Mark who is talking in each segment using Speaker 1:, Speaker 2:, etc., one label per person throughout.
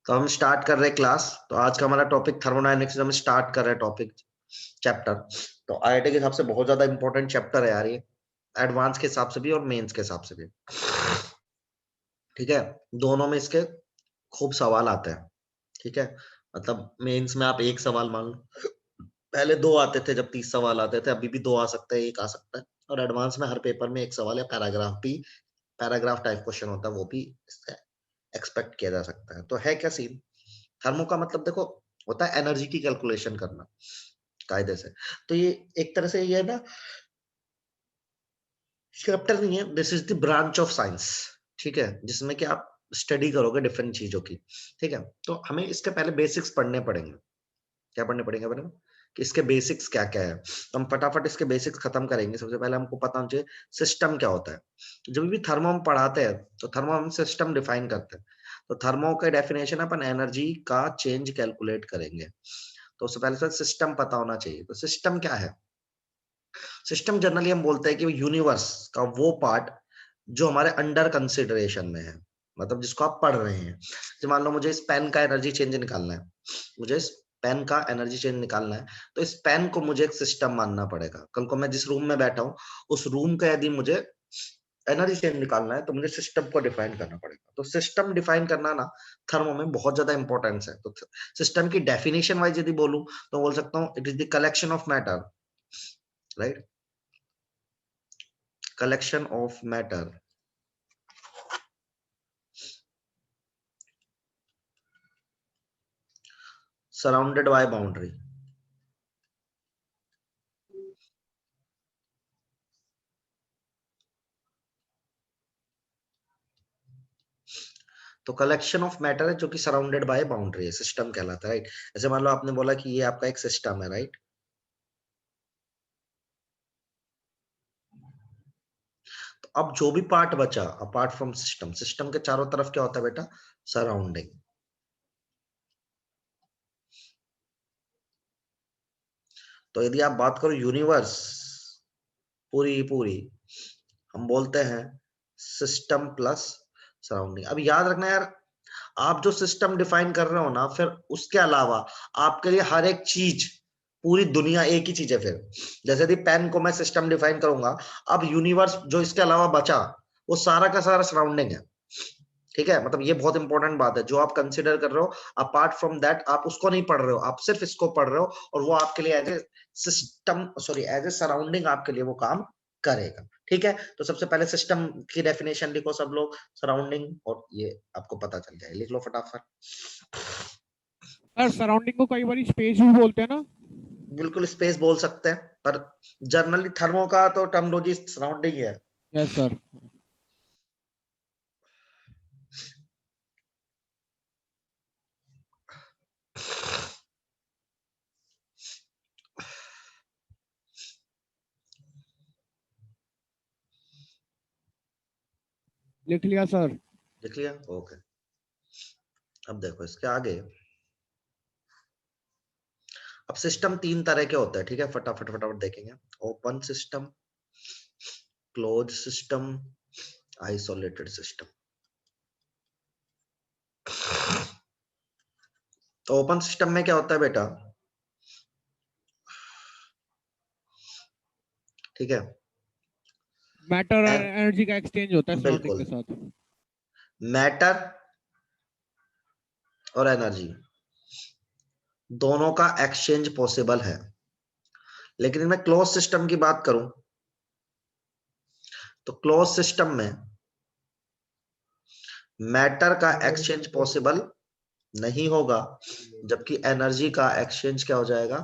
Speaker 1: तो हम स्टार्ट कर रहे हैं क्लास। तो आज का हमारा टॉपिक थर्मोडायनेमिक्स, हम स्टार्ट कर रहे हैं टॉपिक चैप्टर। तो आईआईटी के हिसाब से बहुत ज्यादा इंपॉर्टेंट चैप्टर है यार ये, एडवांस के हिसाब से भी और मेंस के हिसाब से भी। ठीक है, दोनों में इसके खूब सवाल आते हैं। ठीक है, मतलब मेंस में आप एक सवाल मान लो, पहले दो आते थे, जब 30 सवाल आते थे, अभी भी दो आ सकते हैं, एक आ सकता है। और एडवांस में हर पेपर में एक सवाल या पैराग्राफ भी, पैराग्राफ टाइप क्वेश्चन होता है, वो भी एक्सपेक्ट किया जा सकता है। तो है क्या सीन, थर्मो का मतलब देखो होता है एनर्जी की कैलकुलेशन करना कायदे से। तो ये एक तरह से ये है ना, चैप्टर नहीं है, this is the branch of science. ठीक है, जिसमें कि आप स्टडी करोगे डिफरेंट चीजों की। ठीक है, तो हमें इसके पहले बेसिक्स पढ़ने पड़ेंगे। क्या पढ़ने पड़ेंगे अपने को? कि इसके बेसिक्स क्या क्या है। तो हम फटाफट इसके बेसिक्स खत्म करेंगे। सबसे पहले हमको पता होना चाहिए सिस्टम क्या होता है। जब भी थर्मो हम पढ़ाते हैं तो थर्मो हम सिस्टम डिफाइन करते हैं। तो थर्मो का डेफिनेशन अपन एनर्जी का चेंज कैलकुलेट करेंगे। तो उससे पहले से सिस्टम पता होना चाहिए। तो सिस्टम क्या है? सिस्टम जनरली हम बोलते हैं कि यूनिवर्स का वो पार्ट जो हमारे अंडर कंसिडरेशन में है, मतलब जिसको आप पढ़ रहे हैं। जैसे मान लो मुझे इस पेन का एनर्जी चेंज निकालना है, मुझे इस पेन का एनर्जी चेंज निकालना है, तो इस पेन को मुझे एक सिस्टम मानना पड़ेगा। कल को मैं जिस रूम में बैठा हूं, उस रूम का यदि मुझे एनर्जी चेंज निकालना है, तो मुझे सिस्टम को डिफाइन करना पड़ेगा। तो सिस्टम डिफाइन करना ना थर्मो में बहुत ज्यादा इंपॉर्टेंस है। तो सिस्टम की डेफिनेशन वाइज यदि बोलूं तो बोल सकता हूँ it is the collection of matter, right, collection of matter surrounded by boundary। तो कलेक्शन ऑफ मैटर है जो कि सराउंडेड बाय बाउंड्री है, सिस्टम कहलाता है, राइट। जैसे मान लो आपने बोला कि ये आपका एक सिस्टम है, राइट। तो अब जो भी पार्ट बचा अपार्ट फ्रॉम सिस्टम, सिस्टम के चारों तरफ क्या होता है बेटा? सराउंडिंग। तो यदि आप बात करो यूनिवर्स पूरी पूरी, हम बोलते हैं सिस्टम प्लस सराउंडिंग। अब याद रखना यार, आप जो सिस्टम डिफाइन कर रहे हो ना, फिर उसके अलावा आपके लिए हर एक चीज, पूरी दुनिया एक ही चीज है। फिर जैसे यदि पेन को मैं सिस्टम डिफाइन करूंगा, अब यूनिवर्स जो इसके अलावा बचा वो सारा का सारा सराउंडिंग है। ठीक है, मतलब ये बहुत इंपॉर्टेंट बात है। जो आप कंसिडर कर रहे हो अपार्ट फ्रॉम दैट, आप उसको नहीं पढ़ रहे हो, आप सिर्फ इसको पढ़ रहे हो, और वो आपके लिए as a system, sorry as a surrounding आपके लिए वो काम करेगा। ठीक है, तो सबसे पहले सिस्टम की डेफिनेशन लिखो सब लोग, सराउंडिंग, और ये आपको पता चल जाए, लिख लो फटाफट।
Speaker 2: सर सराउंडिंग को कई बार स्पेस भी बोलते हैं ना?
Speaker 1: बिल्कुल स्पेस बोल सकते हैं, पर जनरली थर्मो का तो टर्मिनोलॉजी सराउंडिंग है।
Speaker 2: Yes sir. लिख लिया सर।
Speaker 1: लिख लिया, ओके। अब देखो इसके आगे, अब सिस्टम तीन तरह के होते हैं। ठीक है, फटाफट फटाफट देखेंगे। Open system, close system, isolated system. तो ओपन सिस्टम में क्या होता है बेटा? ठीक है,
Speaker 2: मैटर और एनर्जी का एक्सचेंज होता है सराउंडिंग के
Speaker 1: बिल्कुल,
Speaker 2: साथ।
Speaker 1: मैटर और एनर्जी दोनों का एक्सचेंज पॉसिबल है। लेकिन मैं क्लोज सिस्टम की बात करूं तो क्लोज सिस्टम में मैटर का एक्सचेंज पॉसिबल नहीं होगा, जबकि एनर्जी का एक्सचेंज क्या हो जाएगा?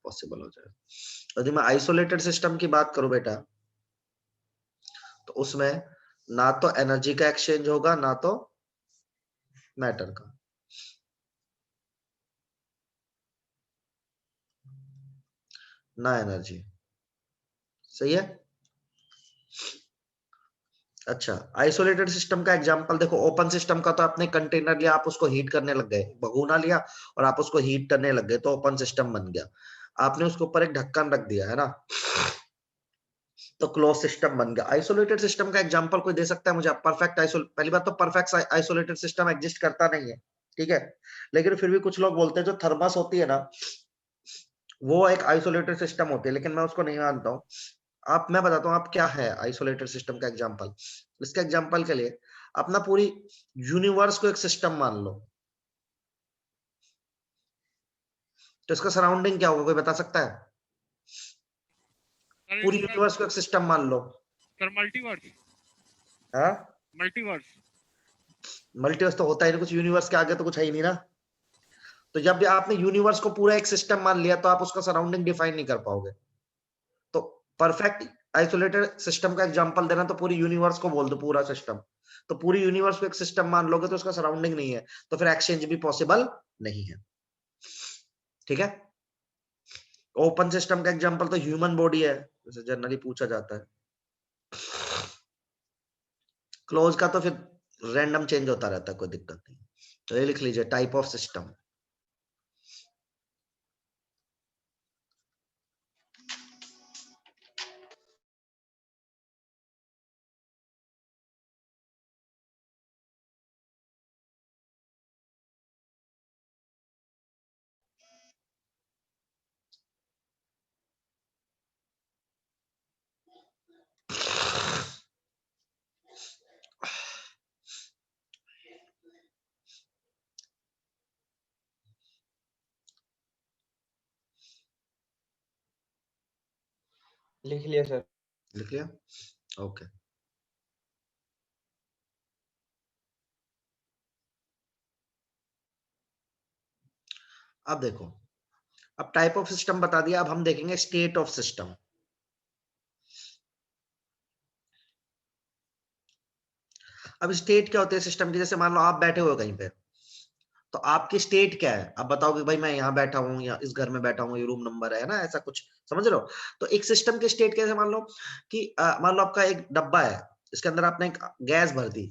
Speaker 1: पॉसिबल हो जाएगा। यदि मैं आइसोलेटेड सिस्टम की बात करूं बेटा, तो उसमें ना तो एनर्जी का एक्सचेंज होगा, ना तो मैटर का, ना एनर्जी। सही है। अच्छा, आइसोलेटेड सिस्टम का एग्जांपल देखो, ओपन सिस्टम का तो आपने कंटेनर लिया, आप उसको हीट करने लग गए, भगोना लिया और आप उसको हीट करने लग गए, तो ओपन सिस्टम बन गया। आपने उसके ऊपर एक ढक्कन रख दिया है ना, तो क्लोज सिस्टम बन गया। आइसोलेटेड सिस्टम का एग्जांपल कोई दे सकता है मुझे? परफेक्ट आइसोल, पहली बात तो परफेक्ट आइसोलेटेड सिस्टम एग्जिस्ट करता नहीं है। ठीक है, लेकिन फिर भी कुछ लोग बोलते हैं जो थर्मस होती है ना, वो एक आइसोलेटेड सिस्टम होती है, लेकिन मैं उसको नहीं मानता हूँ। आप, मैं बताता हूँ आप क्या है आइसोलेटेड सिस्टम का एग्जांपल। इसके एग्जांपल के लिए अपना पूरी यूनिवर्स को एक सिस्टम मान लो, तो इसका सराउंडिंग क्या होगा, कोई बता सकता है?
Speaker 2: सर
Speaker 1: पूरी
Speaker 2: इसका
Speaker 1: यूनिवर्स को एक सिस्टम मान लो।
Speaker 2: Sir multiverse.
Speaker 1: हाँ,
Speaker 2: मल्टीवर्स।
Speaker 1: मल्टीवर्स तो होता ही नहीं, कुछ यूनिवर्स के आगे तो कुछ है ही नहीं ना। तो जब भी आपने यूनिवर्स को पूरा एक सिस्टम मान लिया, तो आप उसका सराउंडिंग डिफाइन नहीं कर पाओगे। तो परफेक्ट आइसोलेटेड सिस्टम का एग्जांपल देना, तो पूरी यूनिवर्स को बोल दो पूरा सिस्टम। तो पूरी यूनिवर्स को एक सिस्टम मान लोगे, तो उसका सराउंडिंग नहीं है, तो फिर एक्सचेंज भी पॉसिबल नहीं है। ठीक है, ओपन सिस्टम का एग्जांपल तो ह्यूमन बॉडी है, जैसे जनरली पूछा जाता है। क्लोज का तो फिर रैंडम चेंज होता रहता है, कोई दिक्कत नहीं। तो ये लिख लीजिए टाइप ऑफ सिस्टम।
Speaker 3: लिख लिया सर।
Speaker 1: लिख लिया, ओके। अब देखो, अब टाइप ऑफ सिस्टम बता दिया, अब हम देखेंगे स्टेट ऑफ सिस्टम। अब स्टेट क्या होती है सिस्टम की? जैसे मान लो आप बैठे हो कहीं पे, तो आपकी स्टेट क्या है? आप बताओगे भाई मैं यहाँ बैठा हूँ, या इस घर में बैठा हूँ, ये रूम नंबर है ना, ऐसा कुछ समझ रहे हो? तो एक सिस्टम की स्टेट कैसे? मान लो कि मान लो आपका एक डब्बा है, इसके अंदर आपने एक गैस भर दी,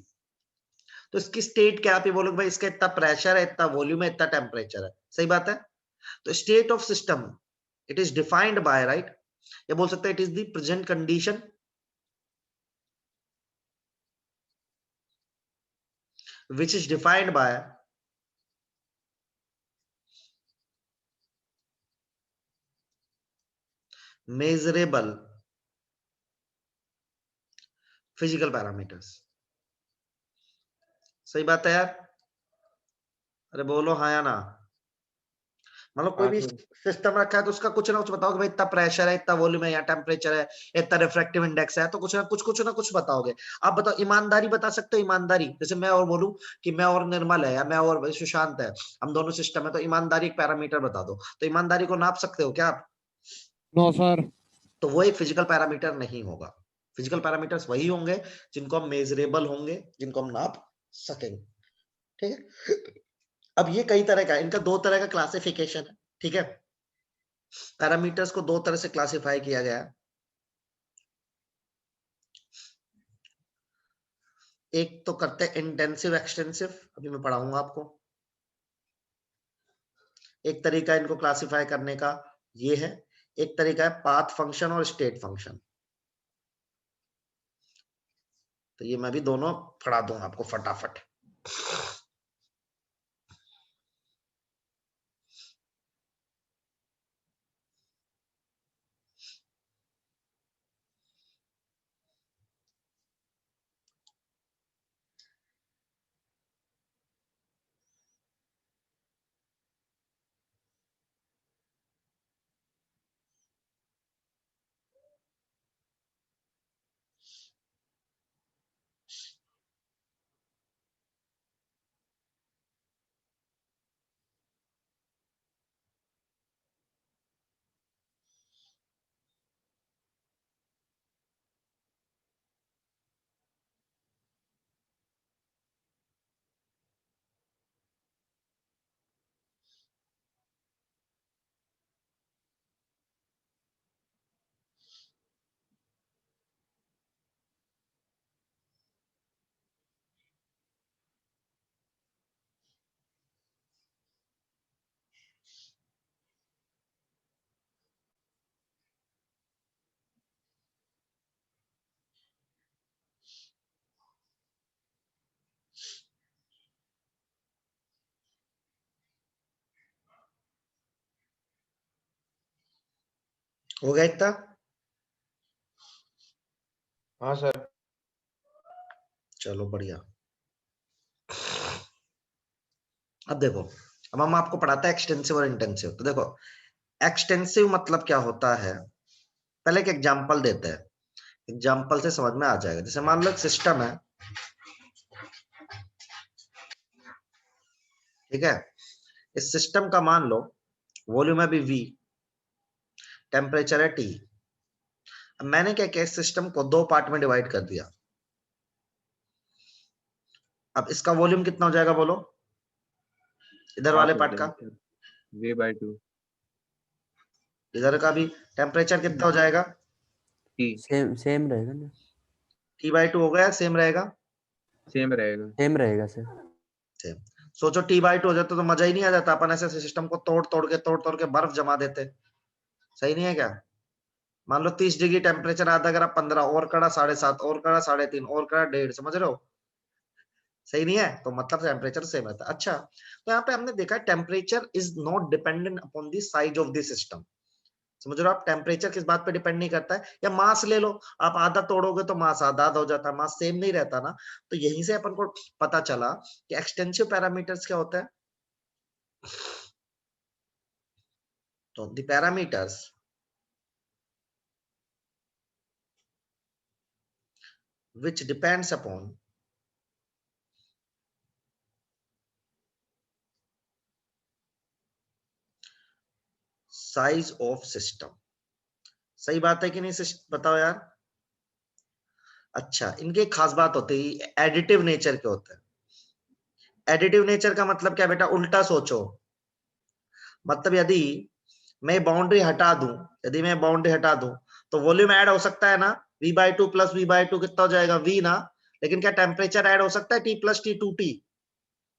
Speaker 1: तो इसकी स्टेट क्या? आप ये बोलोगे भाई इसका इतना प्रेशर है, इतना वॉल्यूम है, इतना टेम्परेचर है, सही बात है। तो state of system, it is defined by, right, ये बोल सकते हैं it is the present condition which is defined by measurable physical parameters। सही बात है यार, अरे बोलो हाँ या ना। मतलब कोई
Speaker 3: हाँ
Speaker 1: भी
Speaker 3: सर।
Speaker 1: सिस्टम रखा है, तो उसका कुछ ना कुछ बताओगे भाई, इतना प्रेशर है, इतना वॉल्यूम है, या टेम्परेचर है, इतना रिफ्रैक्टिव इंडेक्स है, तो कुछ ना कुछ बताओगे। आप बताओ, ईमानदारी बता सकते हो? ईमानदारी, जैसे मैं और बोलूं कि मैं और निर्मल है, या मैं और सुशांत है, हम दोनों सिस्टम है, तो ईमानदारी एक पैरामीटर बता दो, तो ईमानदारी को नाप सकते हो क्या आप?
Speaker 2: No sir.
Speaker 1: तो वो एक फिजिकल पैरामीटर नहीं होगा। फिजिकल पैरामीटर्स वही होंगे जिनको हम मेजरेबल होंगे, जिनको हम नाप सकेंगे। ठीक है, अब ये कई तरह का है, इनका दो तरह का क्लासिफिकेशन है। ठीक है, पैरामीटर्स को दो तरह से क्लासिफाई किया गया है। एक तो करते हैं इंटेंसिव एक्सटेंसिव, अभी मैं पढ़ाऊंगा आपको। एक तरीका इनको क्लासिफाई करने का ये है, एक तरीका है पाथ फंक्शन और स्टेट फंक्शन। तो ये मैं भी दोनों पढ़ा दूंगा आपको फटाफट। हो गया इतना?
Speaker 3: हाँ सर।
Speaker 1: चलो बढ़िया। अब देखो, अब हम आपको पढ़ाते हैं एक्सटेंसिव और इंटेंसिव। तो देखो, एक्सटेंसिव मतलब क्या होता है, पहले एक एग्जांपल देते हैं, एग्जांपल से समझ में आ जाएगा। जैसे मान लो एक सिस्टम है, ठीक है, इस सिस्टम का मान लो वॉल्यूम है V, टेम्परेचर है T। अब मैंने क्या किया, इस सिस्टम को दो पार्ट में डिवाइड कर दिया। अब इसका वॉल्यूम कितना हो जाएगा बोलो, इधर वाले
Speaker 3: हाफ हो
Speaker 1: पार्ट का,
Speaker 3: जाएगा V/2
Speaker 1: इधर का भी। टेम्परेचर कितना हो जाएगा,
Speaker 3: T।
Speaker 4: सेम रहेगा ना?
Speaker 1: T/2 हो गया, सेम रहेगा।
Speaker 3: सेम रहेगा।
Speaker 4: सेम रहेगा सर।
Speaker 1: सेम। सोचो T/2 हो जाता तो मजा ही नहीं आ जाता, अपन ऐसे सिस्टम को तोड़ तोड़ के बर्फ जमा देते। सही नहीं है क्या? मान लो 30 डिग्री टेम्परेचर आता, अगर आप 15 और कड़ा 7.5 और कड़ा 3.5 और कड़ा 1.5, समझ रहे हो? सही नहीं है? तो मतलब टेम्परेचर सेम रहता है। अच्छा, तो यहाँ पे हमने देखा temperature is not dependent upon the size of the system. समझ रहे हो आप? टेम्परेचर किस बात पे डिपेंड नहीं करता है। या मास ले लो, आप आधा तोड़ोगे तो मास आधा आधा हो जाता है, मास सेम नहीं रहता ना। तो यहीं से अपन को पता चला कि एक्सटेंसिव पैरामीटर्स क्या होता है। तो the parameters which depends upon size of system। सही बात है कि नहीं? बताओ यार। अच्छा, इनकी एक खास बात होती है, एडिटिव नेचर के होते हैं। एडिटिव नेचर का मतलब क्या बेटा, उल्टा सोचो। मतलब यदि मैं बाउंड्री हटा दूं, यदि मैं बाउंड्री हटा दूं तो वॉल्यूम ऐड हो सकता है ना, V/2 प्लस V/2 कितना हो जाएगा, V ना। लेकिन क्या टेम्परेचर ऐड हो सकता है, T प्लस T 2T?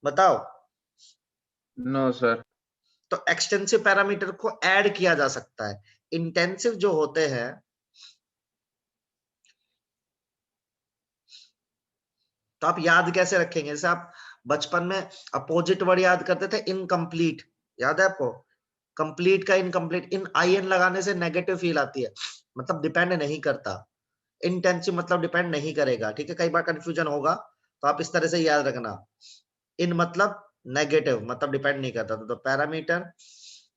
Speaker 1: बताओ।
Speaker 3: No sir.
Speaker 1: तो एक्सटेंसिव पैरामीटर को ऐड किया जा सकता है। इंटेंसिव जो होते हैं, तो आप याद कैसे रखेंगे? जैसे आप बचपन में अपोजिट वर्ड याद करते थे, इनकम्प्लीट, याद है आपको? कंप्लीट का इनकम्प्लीट, इन IN लगाने से नेगेटिव फील आती है, मतलब डिपेंड नहीं करता। इंटेंसिव मतलब डिपेंड नहीं करेगा, ठीक है? कई बार कंफ्यूजन होगा, तो आप इस तरह से याद रखना। इन मतलब नेगेटिव, मतलब डिपेंड नहीं करता। तो parameter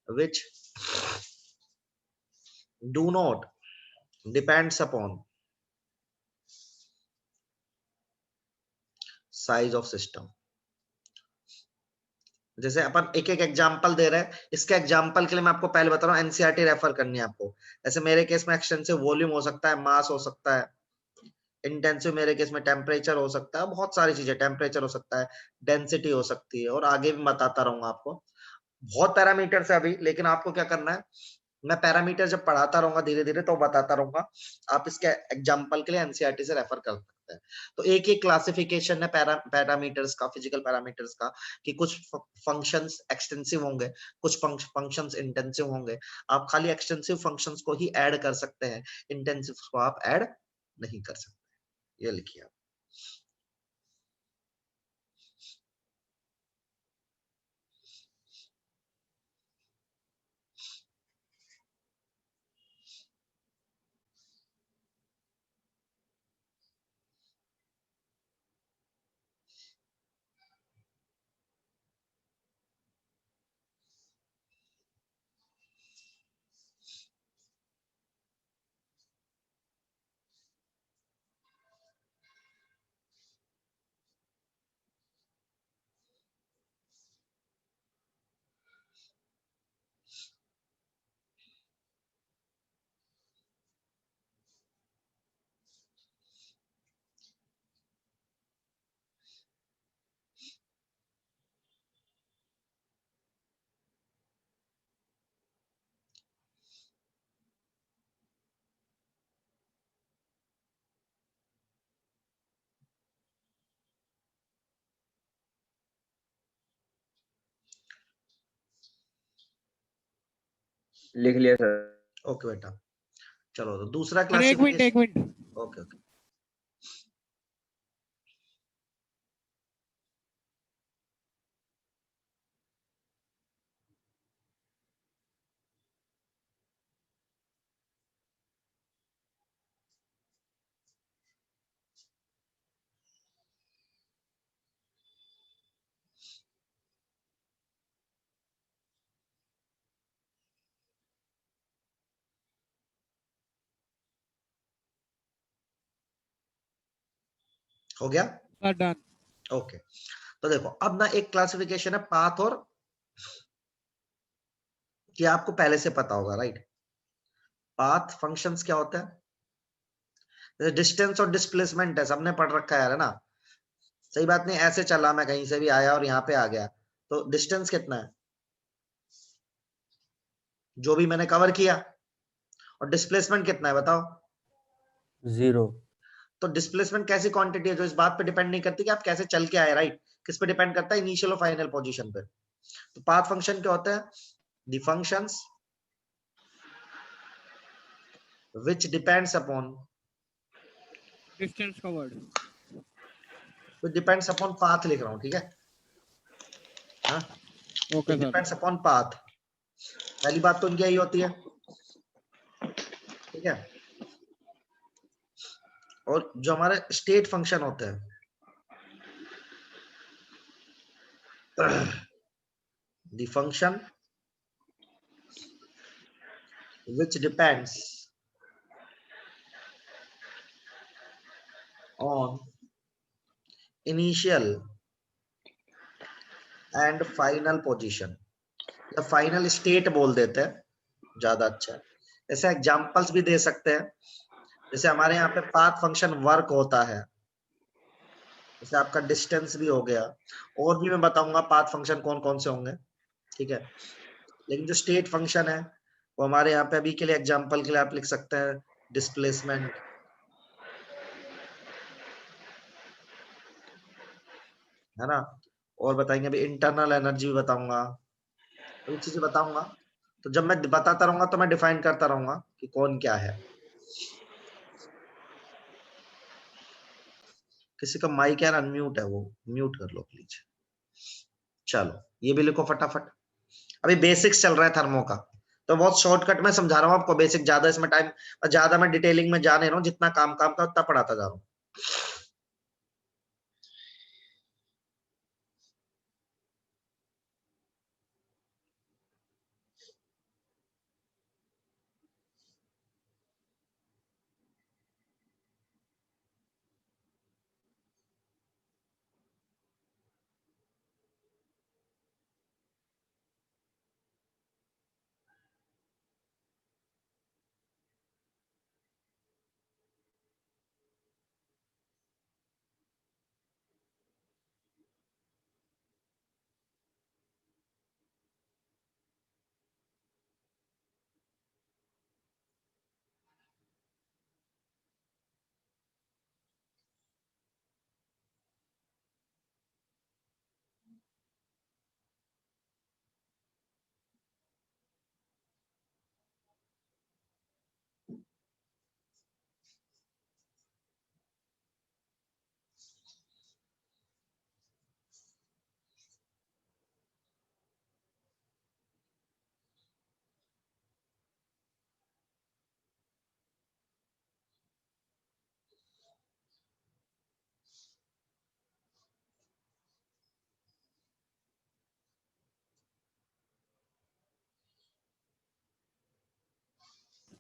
Speaker 1: which do not depends upon size of system. जैसे अपन एक एक एग्जांपल दे रहे हैं, इसके एग्जांपल के लिए मैं आपको पहले बता रहा हूँ, एनसीईआरटी रेफर करनी है आपको। जैसे मेरे केस में एक्सटेंसिव वॉल्यूम हो सकता है, मास हो सकता है। इंटेंसिव मेरे केस में टेम्परेचर हो सकता है, बहुत सारी चीजें, टेम्परेचर हो सकता है, डेंसिटी हो सकती है, और आगे भी बताता रहूंगा आपको। बहुत पैरामीटर्स है अभी, लेकिन आपको क्या करना है, मैं पैरामीटर जब पढ़ाता रहूंगा धीरे धीरे तो बताता रहूंगा। आप इसके एग्जांपल के लिए एनसीईआरटी से रेफर कर सकते हैं। तो एक एक क्लासिफिकेशन है पैरामीटर्स का, फिजिकल पैरामीटर्स का, कि कुछ फंक्शंस एक्सटेंसिव होंगे, कुछ फंक्शंस इंटेंसिव होंगे। आप खाली एक्सटेंसिव फंक्शंस को ही ऐड कर सकते हैं, इंटेंसिव को आप ऐड नहीं कर सकते। ये लिखिए आप।
Speaker 3: लिख लिया सर।
Speaker 1: ओके बेटा, चलो तो दूसरा
Speaker 2: सर एक मिनट
Speaker 1: क्लासिफिकेशन। Okay okay. हो गया?
Speaker 2: Sir done.
Speaker 1: ओके, तो देखो अब ना एक क्लासिफिकेशन है पाथ और, कि आपको पहले से पता होगा, राइट? पाथ फंक्शंस क्या होता है? जैसे डिस्टेंस और डिस्प्लेसमेंट है, सबने पढ़ रखा है ना? सही बात नहीं, ऐसे चला मैं कहीं से भी आया और यहाँ पे आ गया, तो डिस्टेंस कितना है जो भी मैंने कवर किया, और डिस्प्लेसमेंट कितना है बताओ?
Speaker 4: 0।
Speaker 1: तो डिस्प्लेसमेंट कैसी क्वांटिटी है जो इस बात पे डिपेंड नहीं करती कि आप कैसे चल के आए, राइट? किस पे डिपेंड करता है? इनिशियल और फाइनल पोजीशन पे। तो पाथ फंक्शन क्या होता है? The functions which depends upon,
Speaker 2: distance covered.
Speaker 1: Which depends upon path लिख रहा हूं, ठीक है? हाँ,
Speaker 2: okay
Speaker 1: which
Speaker 2: sir.
Speaker 1: Depends upon path. पहली बात तो उनकी यही होती है, ठीक है? और जो हमारे स्टेट फंक्शन होते हैं, the function which depends on initial and final position, या फाइनल स्टेट बोल देते हैं ज्यादा अच्छा है। ऐसे एग्जांपल्स भी दे सकते हैं, जैसे हमारे यहाँ पे पाथ फंक्शन वर्क होता है, जैसे आपका डिस्टेंस भी हो गया, और भी मैं बताऊंगा पाथ फंक्शन कौन कौन से होंगे, ठीक है? लेकिन जो स्टेट फंक्शन है वो हमारे यहाँ पे अभी के लिए एग्जांपल के लिए आप लिख सकते हैं डिस्प्लेसमेंट, है ना? और बताएंगे, अभी इंटरनल एनर्जी भी बताऊंगा, अभी चीजें बताऊंगा। तो जब मैं बताता रहूंगा तो मैं डिफाइन करता रहूंगा कि कौन क्या है। किसी का माइक यार अनम्यूट है, वो म्यूट कर लो प्लीज। चलो ये भी लिखो फटाफट। अभी बेसिक्स चल रहा है थर्मो का, तो बहुत शॉर्टकट में समझा रहा हूँ आपको, बेसिक, ज्यादा इसमें टाइम, ज्यादा मैं डिटेलिंग में जा नहीं रहा हूँ, जितना काम का उतना पढ़ाता जा रहा हूँ।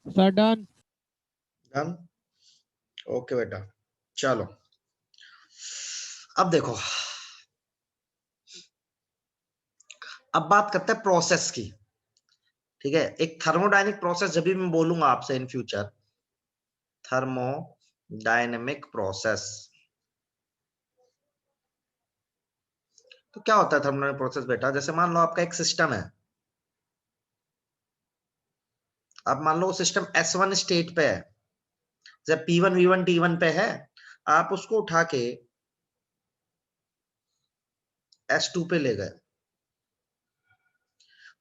Speaker 2: Sir done.
Speaker 1: डन? ओके बेटा, चलो अब देखो, अब बात करते हैं प्रोसेस की, ठीक है? एक थर्मोडायनेमिक प्रोसेस जब भी मैं बोलूंगा आपसे इन फ्यूचर, थर्मोडायनेमिक प्रोसेस, तो क्या होता है थर्मोडायनेमिक प्रोसेस बेटा? जैसे मान लो आपका एक सिस्टम है, आप मान लो सिस्टम S1 स्टेट पे है, जब P1 V1 T1 पे है, आप उसको उठा के S2 पे ले गए,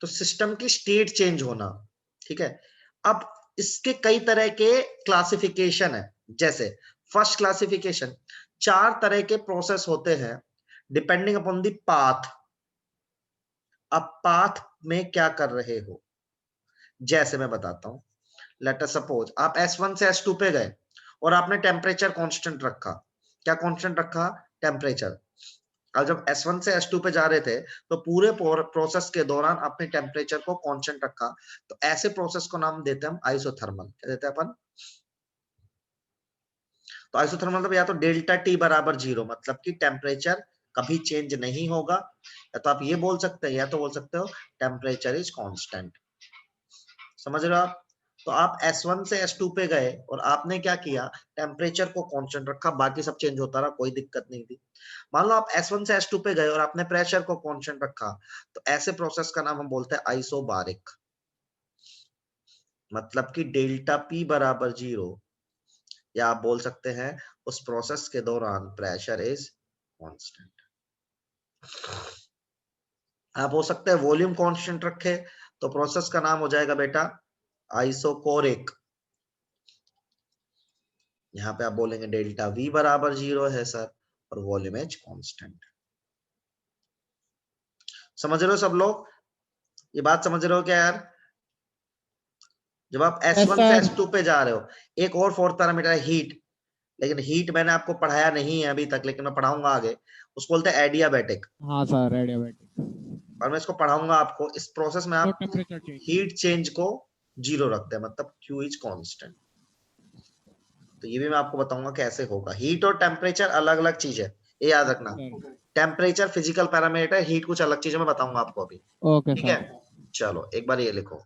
Speaker 1: तो सिस्टम की स्टेट चेंज होना, ठीक है? अब इसके कई तरह के क्लासिफिकेशन है, जैसे फर्स्ट क्लासिफिकेशन, 4 तरह के प्रोसेस होते हैं डिपेंडिंग अपॉन द पाथ। अब पाथ में क्या कर रहे हो, जैसे मैं बताता हूं, लेट अस सपोज आप S1 से S2 पे गए और आपने टेम्परेचर कांस्टेंट रखा। क्या कांस्टेंट रखा? टेम्परेचर। अब जब S1 से S2 पे जा रहे थे तो पूरे प्रोसेस के दौरान अपने टेम्परेचर को कांस्टेंट रखा, तो ऐसे प्रोसेस को नाम देते हैं हम आइसोथर्मल। क्या देते हैं अपन? तो आइसोथर्मल मतलब या तो डेल्टा टी बराबर 0 मतलब कि टेम्परेचर कभी चेंज नहीं होगा, या तो आप ये बोल सकते हैं या तो बोल सकते हो टेम्परेचर इज कांस्टेंट। समझ रहे हो आप? तो आप S1 से S2 पे गए और आपने क्या किया, टेम्परेचर को कांस्टेंट रखा, बाकी सब चेंज होता रहा, कोई दिक्कत नहीं थी। मान लो आप S1 से S2 पे गए और आपने प्रेशर को कांस्टेंट रखा, तो ऐसे प्रोसेस का नाम हम बोलते हैं आइसोबारिक, मतलब कि डेल्टा P बराबर 0, या आप बोल सकते हैं उस प्रोसेस के दौरान प्रेशर इज कांस्टेंट। आप हो सकते हैं वॉल्यूम कांस्टेंट रखे, तो प्रोसेस का नाम हो जाएगा बेटा आइसोकोरिक। यहाँ पे आप बोलेंगे डेल्टा V बराबर 0 है सर, और वॉल्यूम एच कांस्टेंट। समझ रहे हो सब लोग? ये बात समझ रहे हो क्या यार? जब आप S1 से S2 पे जा रहे हो, एक और फोर्थ पैरामीटर है हीट, लेकिन हीट मैंने आपको पढ़ाया नहीं है अभी तक, लेकिन मैं पढ़ाऊंगा आगे। उसको बोलते हैं एडियाबैटिक,
Speaker 2: हाँ सर, एडियाबैटिक।
Speaker 1: और मैं इसको पढ़ाऊंगा आपको। इस प्रोसेस में
Speaker 2: नो
Speaker 1: आप
Speaker 2: टेम्परेचर चेंज।
Speaker 1: हीट चेंज को 0 रखते हैं, मतलब Q इज कांस्टेंट। तो ये भी मैं आपको बताऊंगा कैसे होगा। हीट और टेम्परेचर अलग अलग चीज है, ये याद रखना। टेम्परेचर फिजिकल पैरामीटर, हीट कुछ अलग चीज है, मैं बताऊंगा आपको अभी।
Speaker 2: ओके
Speaker 1: ठीक है,
Speaker 2: सर।
Speaker 1: चलो एक बार ये लिखो।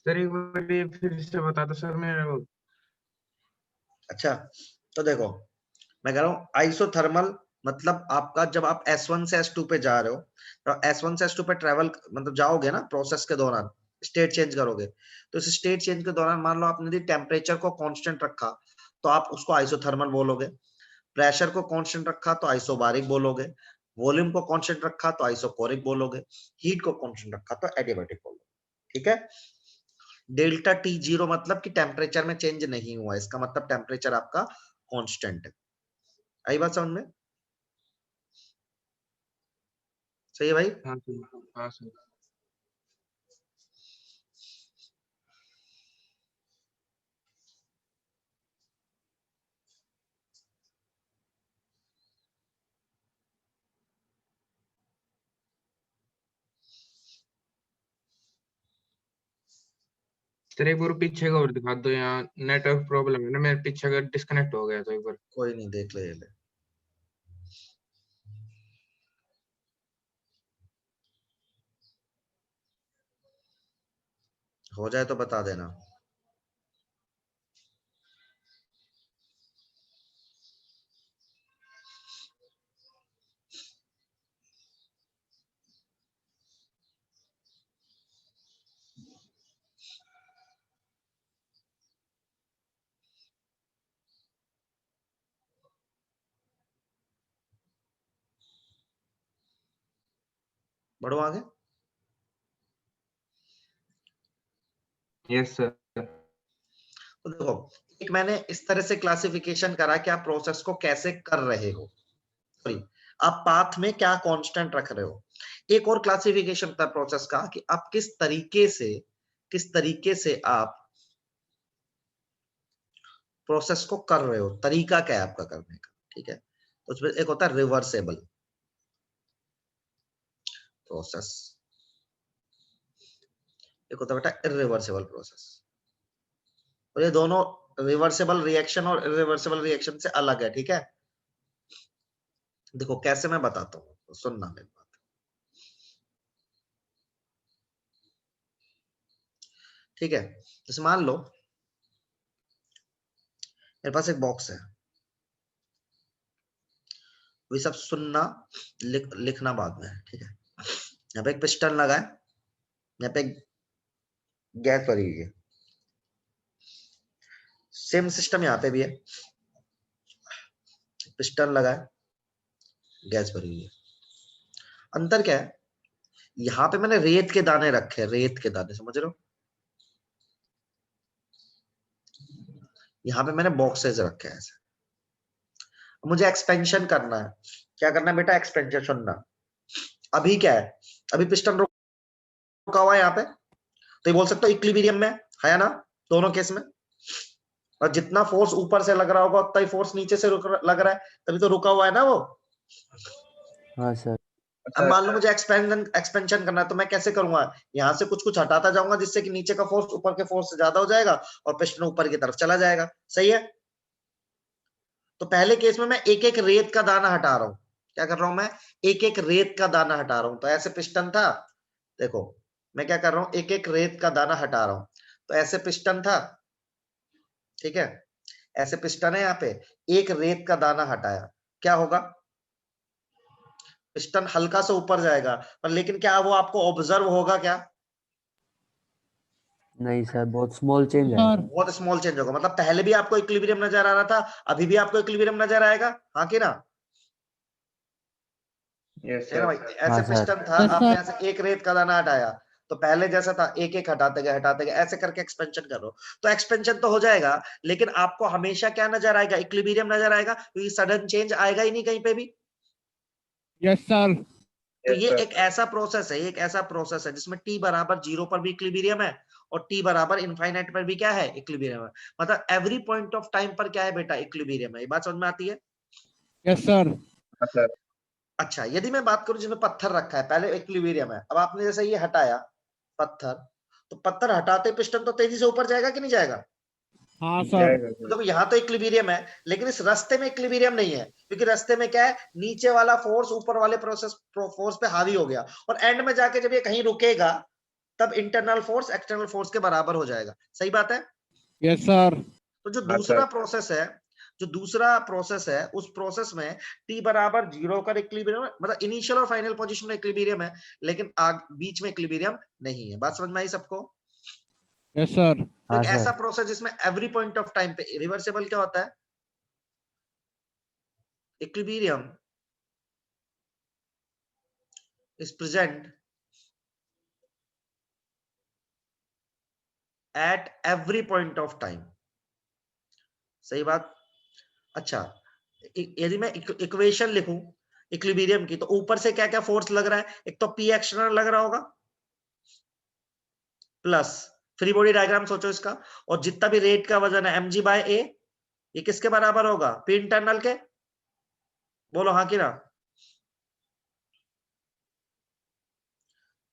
Speaker 3: सर एक बार ये फिर से बता दो सर मेरे को।
Speaker 1: अच्छा, तो देखो मैं कह रहा हूँ आइसोथर्मल मतलब आपका जब आप S1 से S2 पे जा रहे हो, तो S1 से S2 पे ट्रेवल मतलब जाओगे ना, प्रोसेस के दौरान स्टेट चेंज करोगे, तो इस स्टेट चेंज के दौरान मान लो आपने यदि टेम्परेचर को कांस्टेंट रखा तो आप उसको आइसोथर्मल बोलोगे, प्रेशर को कांस्टेंट रखा तो आइसोबारिक बोलोगे, वॉल्यूम को कांस्टेंट रखा तो आइसोकोरिक बोलोगे, हीट को कांस्टेंट रखा तो एडियाबैटिक बोलोगे। ठीक है, डेल्टा T 0 मतलब कि टेम्परेचर में चेंज नहीं हुआ, इसका मतलब टेम्परेचर आपका कांस्टेंट है। आई बात समझ में? सही है भाई?
Speaker 3: हाँ सर, हाँ सर। सर एक बार पीछे का और दिखा दो, यहाँ नेटवर्क प्रॉब्लम है ना, मेरे पीछे का डिस्कनेक्ट हो गया, तो एक बार।
Speaker 1: कोई नहीं, देख ले, ले। हो जाए तो बता देना। बढ़ो आगे।
Speaker 3: Yes sir.
Speaker 1: तो देखो, एक मैंने इस तरह से क्लासिफिकेशन करा कि आप प्रोसेस को कैसे कर रहे हो, सॉरी आप पाथ में क्या कांस्टेंट रख रहे हो। एक और क्लासिफिकेशन था प्रोसेस का कि आप किस तरीके से आप प्रोसेस को कर रहे हो, तरीका क्या है आपका करने का। ठीक है, तो उसमें एक होता है रिवर्सेबल प्रोसेस, एक होता है बेटा इरिवर्सिबल प्रोसेस। और ये दोनों रिवर्सिबल रिएक्शन और इरिवर्सिबल रिएक्शन से अलग है। ठीक है, देखो कैसे मैं बताता हूँ, तो सुनना मेरी बात, ठीक है। जैसे मान लो मेरे पास एक बॉक्स है, ये सब सुनना, लिखना बाद में है, ठीक है। यहाँ पे एक पिस्टन लगा है, यहाँ पे गैस भरी हुई है, सेम सिस्टम यहाँ पे भी है, पिस्टन लगा है, गैस भरी हुई है। अंतर क्या है, यहाँ पे मैंने रेत के दाने रखे हैं, रेत के दाने, समझ रहे हो। यहाँ पे मैंने बॉक्सेस रखे हैं ऐसे। मुझे एक्सपेंशन करना है, क्या करना है बेटा, एक्सपेंशन सुनना। अभी क्या है, अभी पिस्टन रुका हुआ है यहाँ पे, तो ये बोल सकते हो इक्विलिब्रियम में है ना, दोनों केस में। और जितना फोर्स ऊपर से लग रहा होगा उतना ही फोर्स नीचे से लग रहा है, तभी तो रुका हुआ है ना वो।
Speaker 4: हाँ सर।
Speaker 1: अब मान लो मुझे एक्सपेंशन करना है, तो मैं कैसे करूंगा, यहाँ से कुछ कुछ हटाता जाऊंगा जिससे कि नीचे का फोर्स ऊपर के फोर्स से ज्यादा हो जाएगा और पिस्टन ऊपर की तरफ चला जाएगा, सही है। तो पहले केस में मैं एक एक रेत का दाना हटा रहा हूं, क्या कर रहा हूं मैं, एक एक रेत का दाना हटा रहा हूं। तो ऐसे पिस्टन था, देखो मैं क्या कर रहा हूं, एक एक रेत का दाना हटा रहा हूं। तो ऐसे पिस्टन था, ठीक है, ऐसे पिस्टन है यहाँ पे, एक रेत का दाना हटाया, क्या होगा, पिस्टन हल्का सा ऊपर जाएगा, पर लेकिन क्या वो आपको ऑब्जर्व होगा क्या,
Speaker 4: नहीं सर, बहुत स्मॉल चेंज है।
Speaker 2: सर
Speaker 1: बहुत स्मॉल चेंज होगा। मतलब पहले भी आपको इक्विलिब्रियम नजर आ रहा था, अभी भी आपको इक्विलिब्रियम नजर आएगा, हाँ कि ना,
Speaker 3: यस
Speaker 1: है ना भाई।
Speaker 3: सर।
Speaker 1: ऐसे
Speaker 4: हाँ सर।
Speaker 1: पिस्टन था,
Speaker 2: यस
Speaker 1: आपने
Speaker 2: सर,
Speaker 1: यहाँ से एक रेत का दाना हटाया, तो पहले जैसा था एक एक हटाते गए ऐसे करके एक्सपेंशन करो, तो एक्सपेंशन तो हो जाएगा, लेकिन आपको हमेशा क्या नजर आएगा, इक्विलिब्रियम नजर आएगा, क्योंकि सडन चेंज आएगा ही नहीं कहीं पे भी।
Speaker 2: यस सर,
Speaker 1: तो ये एक ऐसा प्रोसेस है, एक ऐसा प्रोसेस है जिसमें t बराबर 0 पर भी इक्विलिब्रियम है और t बराबर इनफाइनाइट पर भी क्या है, इक्विलिब्रियम है। मतलब एवरी पॉइंट ऑफ टाइम पर क्या है बेटा, इक्विलिब्रियम है। ये बात समझ में आती है।
Speaker 2: यस सर,
Speaker 1: अच्छा, यदि मैं बात करूं जिसमें पत्थर रखा है, पहले इक्विलिब्रियम है, अब आपने जैसे ये हटाया पत्थर, तो पत्थर हटाते पिस्टन तो तेजी से ऊपर जाएगा कि नहीं जाएगा।
Speaker 2: हाँ सर,
Speaker 1: तो यहाँ तो इक्विलिब्रियम है, लेकिन इस रास्ते में इक्विलिब्रियम नहीं है, क्योंकि रास्ते में क्या है, नीचे वाला फोर्स ऊपर वाले फोर्स पे हावी हो गया, और एंड में जाके जब ये कहीं रुकेगा तब इंटरनल फोर्स एक्सटर्नल फोर्स के बराबर हो जाएगा, सही बात है।
Speaker 2: यस सर,
Speaker 1: तो जो दूसरा प्रोसेस है, जो दूसरा प्रोसेस है, उस प्रोसेस में t बराबर 0 का इक्विलिब्रियम, मतलब इनिशियल और फाइनल पोजीशन में इक्विलिब्रियम है, लेकिन बीच में इक्विलिब्रियम नहीं है। बात समझ में आई सबको।
Speaker 2: यस सर,
Speaker 1: तो
Speaker 4: हाँ
Speaker 1: एक ऐसा
Speaker 4: सर।
Speaker 1: प्रोसेस जिसमें एवरी पॉइंट ऑफ टाइम पे रिवर्सिबल क्या होता है, equilibrium is present at every point of time, सही बात। अच्छा, यदि मैं इक्वेशन लिखूं इक्विलिब्रियम की, तो ऊपर से क्या क्या फोर्स लग रहा है, एक तो पी एक्सटर्नल लग रहा होगा, प्लस फ्री बॉडी डायग्राम सोचो इसका, और जितना भी रेट का वजन है mg बाय ए, ये किसके बराबर होगा, पी इंटरनल के, बोलो हाँ कि ना,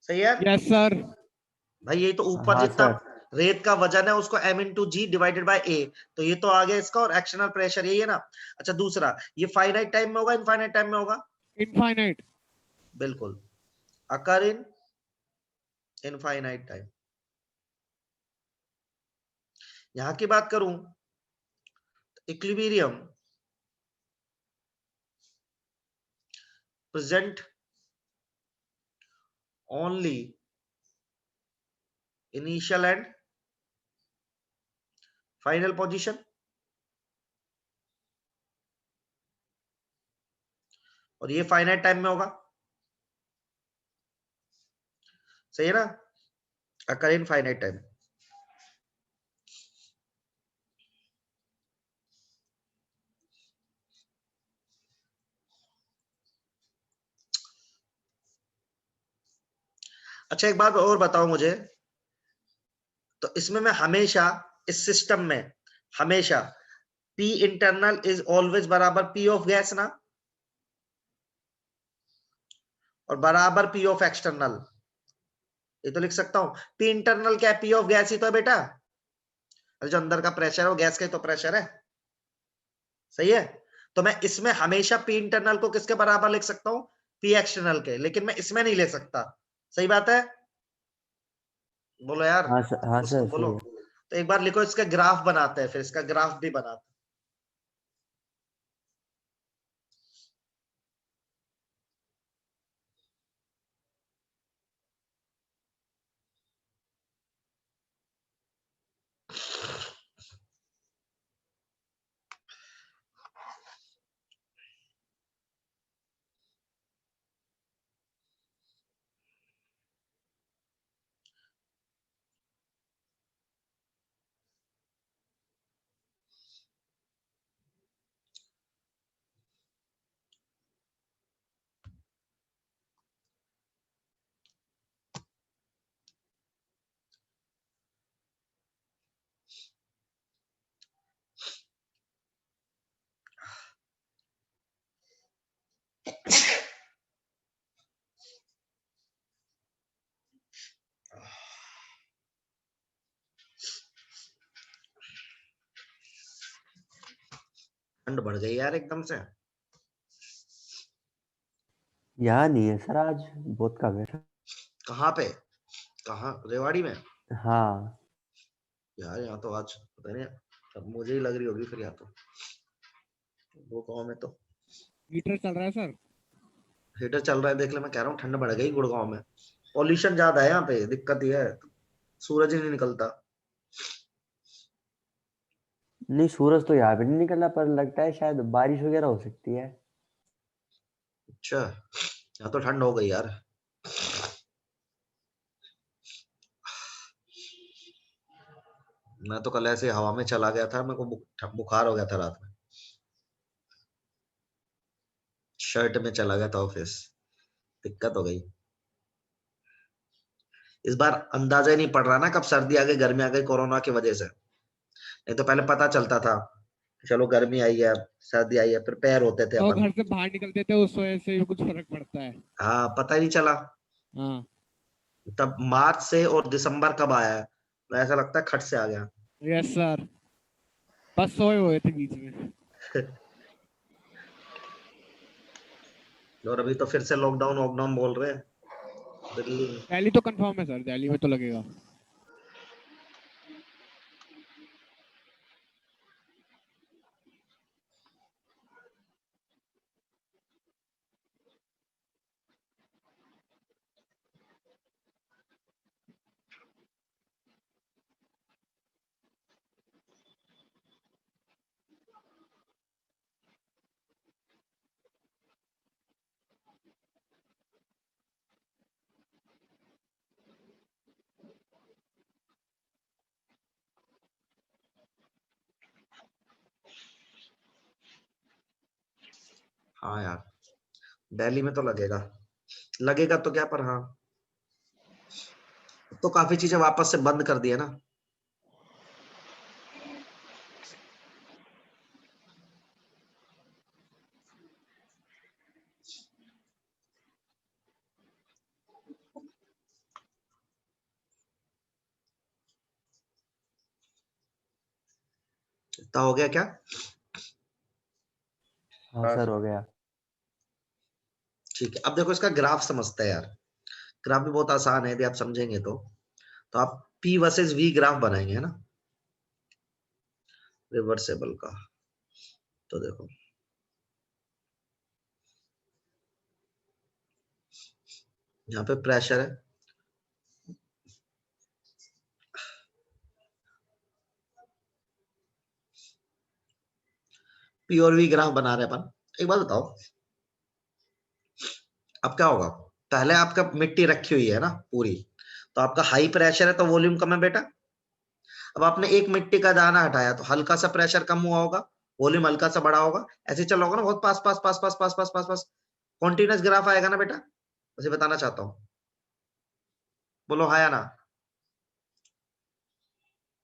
Speaker 1: सही है
Speaker 2: यस सर,
Speaker 1: भाई। ये तो ऊपर
Speaker 4: हाँ
Speaker 1: जितना
Speaker 4: सर।
Speaker 1: रेत का वजन है उसको m into g divided by a, तो ये तो आ गया इसका, और एक्सटर्नल प्रेशर यही है ना। अच्छा, दूसरा ये फाइनाइट टाइम में होगा इनफाइनाइट टाइम में होगा,
Speaker 2: इनफाइनाइट,
Speaker 1: बिल्कुल, अकर इन इनफाइनाइट टाइम। यहां की बात करूं, equilibrium present only initial and final position, और ये फाइनाइट टाइम में होगा, सही है ना, अकर इन फाइनाइट टाइम। अच्छा, एक बात और बताओ मुझे, तो इसमें मैं हमेशा इस सिस्टम में हमेशा P इंटरनल इज ऑलवेज बराबर P ऑफ गैस ना, और बराबर P ऑफ एक्सटर्नल, ये तो लिख सकता हूं। P इंटरनल क्या है, P ऑफ गैस ही तो है बेटा, जो अंदर का प्रेशर है वो गैस का ही तो प्रेशर है, सही है। तो मैं इसमें हमेशा P इंटरनल को किसके बराबर लिख सकता हूं, पी एक्सटर्नल के, लेकिन मैं इसमें नहीं ले सकता। सही बात है, बोलो यार,
Speaker 4: हाँ
Speaker 1: कुछ तो
Speaker 4: सर
Speaker 1: बोलो।
Speaker 4: सही है।
Speaker 1: तो एक बार लिखो, इसका ग्राफ बनाते हैं, फिर इसका ग्राफ भी बनाते हैं। ठंड बढ़ गई यार एकदम से।
Speaker 4: यहाँ नहीं है सर, आज बहुत कम है सर।
Speaker 1: कहाँ पे, कहाँ, रेवाड़ी में?
Speaker 4: हाँ
Speaker 1: यार यहाँ तो आज पता नहीं, अब मुझे ही लग रही होगी फिर, यहाँ तो वो गाँव में तो
Speaker 2: हीटर चल रहा है सर।
Speaker 1: हीटर चल रहा है, देख ले, मैं कह रहा हूँ ठंड बढ़ गई गुड़गांव में। पॉल्यूशन ज्यादा है यहाँ पे, दिक्कत ये है, सूरज ही नहीं निकलता।
Speaker 4: नहीं, सूरज तो यहाँ पे नहीं निकला, पर लगता है शायद बारिश वगैरह हो सकती है।
Speaker 1: अच्छा, यहाँ तो ठंड हो गई यार। मैं तो कल ऐसे हवा में चला गया था, मेरे को बुखार हो गया था रात में, शर्ट में चला गया था ऑफिस, दिक्कत हो गई। इस बार अंदाजा ही नहीं पड़ रहा ना, कब सर्दी आ गई गर्मी आ गई, कोरोना की वजह से। नहीं तो पहले पता चलता था, चलो गर्मी आई है, सर्दी आई है, प्रिपेयर होते थे
Speaker 2: तो
Speaker 1: अपन।
Speaker 2: घर से बाहर निकलते थे, उस वजह से भी कुछ फर्क पड़ता है।
Speaker 1: हाँ, पता ही नहीं चला।
Speaker 2: हाँ।
Speaker 1: तब मार्च से और दिसंबर कब आया है, तो ऐसा लगता है खट से आ गया।
Speaker 2: यस सर, बस सोए हुए थे बीच में।
Speaker 1: और अभी तो फिर से लॉकडाउन वॉकडाउन बोल रहे हैं दिल्ली में।
Speaker 2: दिल्ली तो कंफर्म है सर, दिल्ली में तो लगेगा।
Speaker 1: हाँ यार, दिल्ली में तो लगेगा, लगेगा तो क्या, पर हाँ, तो काफी चीजें वापस से बंद कर दी है ना। इतना हो गया क्या?
Speaker 4: हाँ
Speaker 1: हाँ
Speaker 4: सर, हो गया।
Speaker 1: ठीक है, अब देखो इसका ग्राफ समझते हैं यार। ग्राफ भी बहुत आसान है, यदि आप समझेंगे तो आप P वर्सेस V ग्राफ बनाएंगे, है ना, रिवर्सेबल का। तो देखो, यहाँ पे प्रेशर है, P और V ग्राफ बना रहे हैं अपन। एक बात बताओ, अब क्या होगा, पहले आपका मिट्टी रखी हुई है ना पूरी, तो आपका हाई प्रेशर है तो वॉल्यूम कम है बेटा। अब आपने एक मिट्टी का दाना हटाया तो हल्का सा प्रेशर कम हुआ होगा, वॉल्यूम हल्का सा बढ़ा होगा, ऐसे चला होगा ना, बहुत पास पास पास पास पास पास पास पास, कॉन्टिन्यूस ग्राफ आएगा ना बेटा, उसे बताना चाहता हूँ, बोलो हाँ या ना,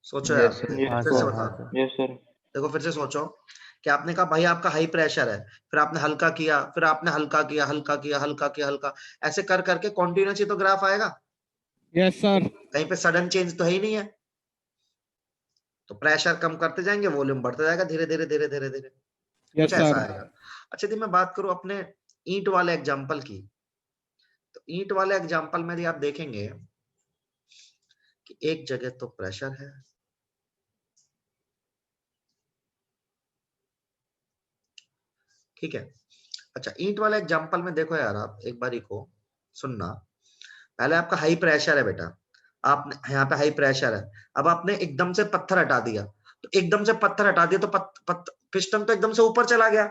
Speaker 1: सोचो यार,
Speaker 3: यस सर।
Speaker 4: हाँ
Speaker 1: फिर से
Speaker 4: सर,
Speaker 1: बता
Speaker 4: हाँ
Speaker 1: दो।
Speaker 4: सर।
Speaker 3: Yes sir.
Speaker 1: देखो फिर से सोचो, कि आपने कहा भाई आपका हाई प्रेशर है, फिर आपने हल्का किया, फिर आपने हल्का किया, हल्का किया, हल्का किया, हल्का, ऐसे कर करके कॉन्टिन्यूस ही तो ग्राफ आएगा,
Speaker 2: यस सर।
Speaker 1: कहीं पे सडन चेंज तो है ही नहीं है। तो प्रेशर कम करते जाएंगे, वॉल्यूम बढ़ता जाएगा, धीरे धीरे धीरे धीरे धीरे, कुछ
Speaker 2: यस
Speaker 1: ऐसा
Speaker 2: सर।
Speaker 1: आएगा। अच्छा, यदि मैं बात करूं अपने ईंट वाले एग्जांपल की, तो ईंट वाले एग्जांपल में यदि आप देखेंगे कि एक जगह तो प्रेशर है, ठीक है। अच्छा, ईंट वाले एग्जांपल में देखो यार, आप एक बारी को सुनना। पहले आपका हाई प्रेशर है बेटा, आपने यहाँ पे हाई प्रेशर है, अब आपने एकदम से पत्थर हटा दिया, तो एकदम से पत्थर हटा दिया तो पिस्टन तो एकदम से ऊपर चला गया,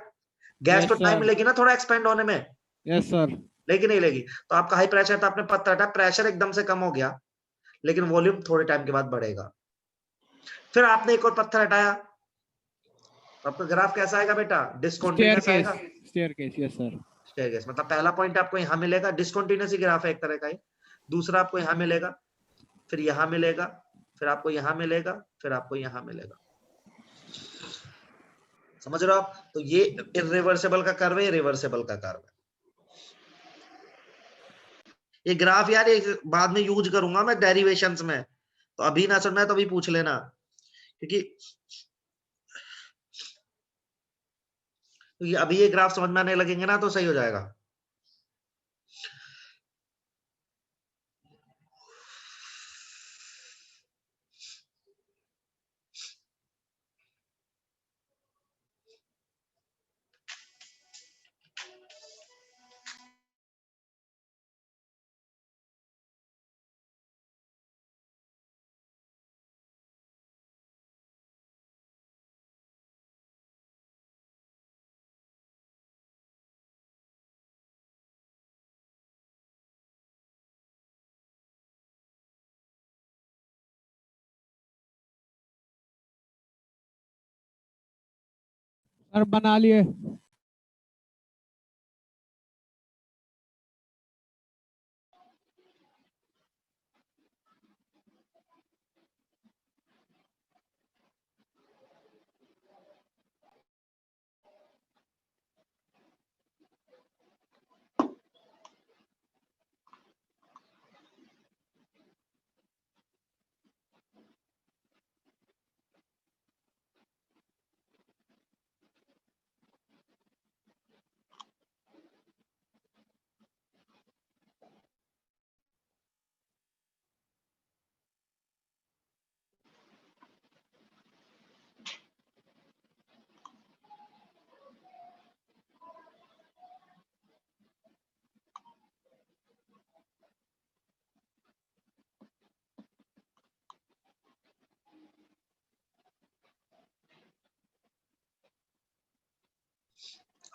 Speaker 1: गैस
Speaker 2: Yes,
Speaker 1: तो टाइम
Speaker 2: sir.
Speaker 1: लेगी ना थोड़ा एक्सपेंड होने में,
Speaker 2: यस सर।
Speaker 1: लेगी नहीं लेगी। तो आपका हाई प्रेशर था, आपने पत्थर हटा, प्रेशर एकदम से कम हो गया, लेकिन वॉल्यूम थोड़े टाइम के बाद बढ़ेगा। फिर आपने एक और पत्थर हटाया, तो आपका ग्राफ कैसा आएगा बेटा? डिस्कंटीन्यूअस आएगा।
Speaker 2: Staircase, yes sir.
Speaker 1: स्टेयरकेस मतलब पहला पॉइंट आपको यहाँ मिलेगा, डिस्कंटीन्यूअस ही ग्राफ है एक तरह का ही। दूसरा आपको यहाँ मिलेगा, फिर यहाँ मिलेगा, फिर आपको यहाँ मिलेगा, फिर आपको यहाँ मिलेगा। समझ रहे हो आप? तो ये इरिवर्सिबल का कर्व है, रिवर्सिबल का कर्व है। ये ग्राफ यार ये बाद में यूज करूंगा मैं डेरिवेशंस में, तो अभी ना सुनना है तो अभी पूछ लेना, क्योंकि अभी ये ग्राफ समझ में आने लगेंगे ना तो सही हो जाएगा।
Speaker 2: सर बना लिए।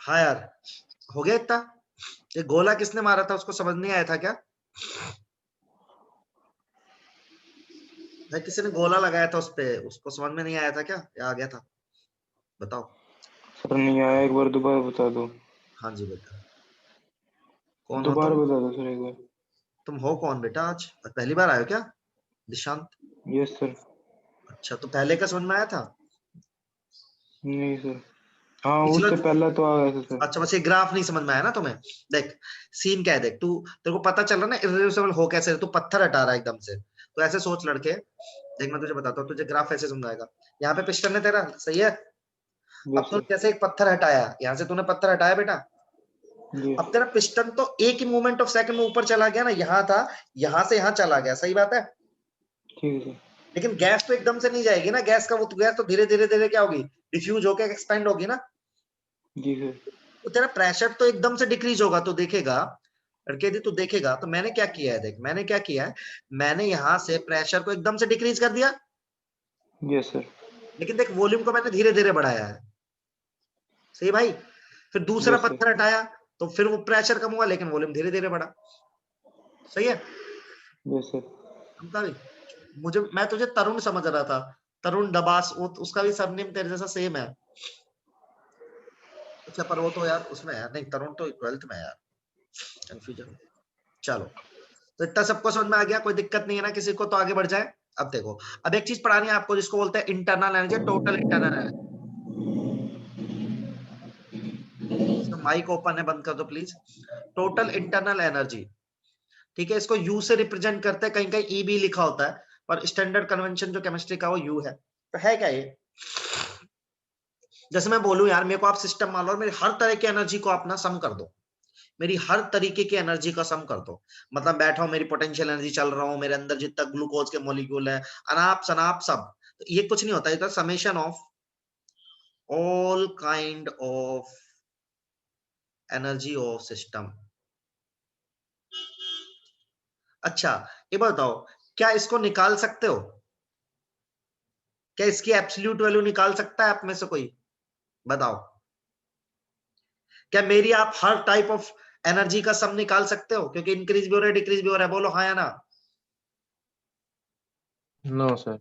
Speaker 1: हाँ यार, हो गया इतना। ये गोला किसने मारा था उसको समझ नहीं आया था क्या? भाई किसी ने गोला लगाया था उस पे, उसको समझ में नहीं आया था क्या, या आ गया था? बताओ।
Speaker 5: सर नहीं आया, एक बार दोबारा बता दो।
Speaker 1: हाँ जी बेटा। कौन हो
Speaker 5: दोबारा
Speaker 1: तुम?
Speaker 5: बता दो सर एक बार।
Speaker 1: तुम हो कौन बेटा? आज पहली बार आए हो क्या? निशांत।
Speaker 5: Yes sir.
Speaker 1: अच्छा, तो पहले का समझ में आया था?
Speaker 5: नहीं सर, हाँ
Speaker 1: पिछला
Speaker 5: उससे पहला तो आ गया था सर।
Speaker 1: अच्छा, बस ये ग्राफ नहीं समझ में आया ना तुम्हें? देख सीन क्या है, देख तू, तेरे को पता चल रहा ना इरिवर्सिबल हो कैसे, तू पत्थर हटा रहा है एकदम से, तो ऐसे सोच लड़के, देख मैं तुझे बताता हूँ, तुझे ग्राफ ऐसे समझाएगा। यहाँ पे पिस्टन है तेरा, सही है? अब
Speaker 5: यस
Speaker 1: तूने
Speaker 5: सर।
Speaker 1: जैसे एक पत्थर हटाया, यहाँ से तूने पत्थर हटाया बेटा,
Speaker 5: यस
Speaker 1: अब तेरा पिस्टन तो एक ही मूवमेंट ऑफ सेकंड में ऊपर चला गया ना, यहाँ था, यहाँ से यहाँ चला गया, सही बात है?
Speaker 5: ठीक है सर।
Speaker 1: लेकिन गैस तो एकदम से नहीं जाएगी ना, गैस का वो गैस तो धीरे धीरे धीरे क्या होगी, डिफ्यूज होकर एक्सपेंड होगी ना।
Speaker 5: जी सर।
Speaker 1: तो तेरा प्रेशर तो एकदम से डिक्रीज होगा, तो देखेगा लड़के दी, तो देखेगा। तो मैंने क्या किया है, देख मैंने क्या किया है, मैंने यहाँ से प्रेशर को एकदम से डिक्रीज कर दिया,
Speaker 5: यस सर।
Speaker 1: लेकिन देख वॉल्यूम को मैंने धीरे धीरे बढ़ाया है, सही भाई? फिर दूसरा
Speaker 5: यस सर।
Speaker 1: पत्थर हटाया, तो फिर वो प्रेशर कम हुआ, लेकिन वॉल्यूम धीरे धीरे बढ़ा, सही है?
Speaker 5: Yes sir.
Speaker 1: समझा भी? मैं तुझे तरुण समझ रहा था, तरुण डबास, वो उसका भी सरनेम तेरे जैसा सेम है। अच्छा, पर वो तो यार उसमें है नहीं, तरुण तो 12th में है यार, कंफ्यूजन। चलो, तो इतना सबको समझ में आ गया, कोई दिक्कत नहीं है ना किसी को? तो आगे बढ़ जाए। अब देखो, अब एक चीज पढ़ानी है आपको जिसको बोलते हैं internal energy, total internal energy. Mic open है, बंद कर दो प्लीज। टोटल इंटरनल एनर्जी, ठीक है, इसको यू से रिप्रेजेंट करते हैं, कहीं कहीं ई भी लिखा होता है, पर स्टैंडर्ड कन्वेंशन जो केमिस्ट्री का वो यू है। तो है क्या ये? जैसे मैं बोलूं यार, मेरे को आप सिस्टम मान लो और मेरी हर तरह की एनर्जी को आप ना सम कर दो, मेरी हर तरीके की एनर्जी का सम कर दो। मतलब बैठा हूं, मेरी पोटेंशियल एनर्जी चल रहा हूं, मेरे अंदर जितना ग्लूकोज के मॉलिक्यूल है, अनाप शनाप सब, तो ये कुछ नहीं होता, ये summation of all kind of energy of system. अच्छा, ये बताओ, क्या इसको निकाल सकते हो? क्या इसकी एब्सोल्यूट वैल्यू निकाल सकता है आप में से कोई? बताओ, क्या मेरी आप हर टाइप ऑफ एनर्जी का सम निकाल सकते हो? क्योंकि इंक्रीज भी हो रहा है, डिक्रीज भी हो रहा है, बोलो हाँ या ना?
Speaker 5: No sir.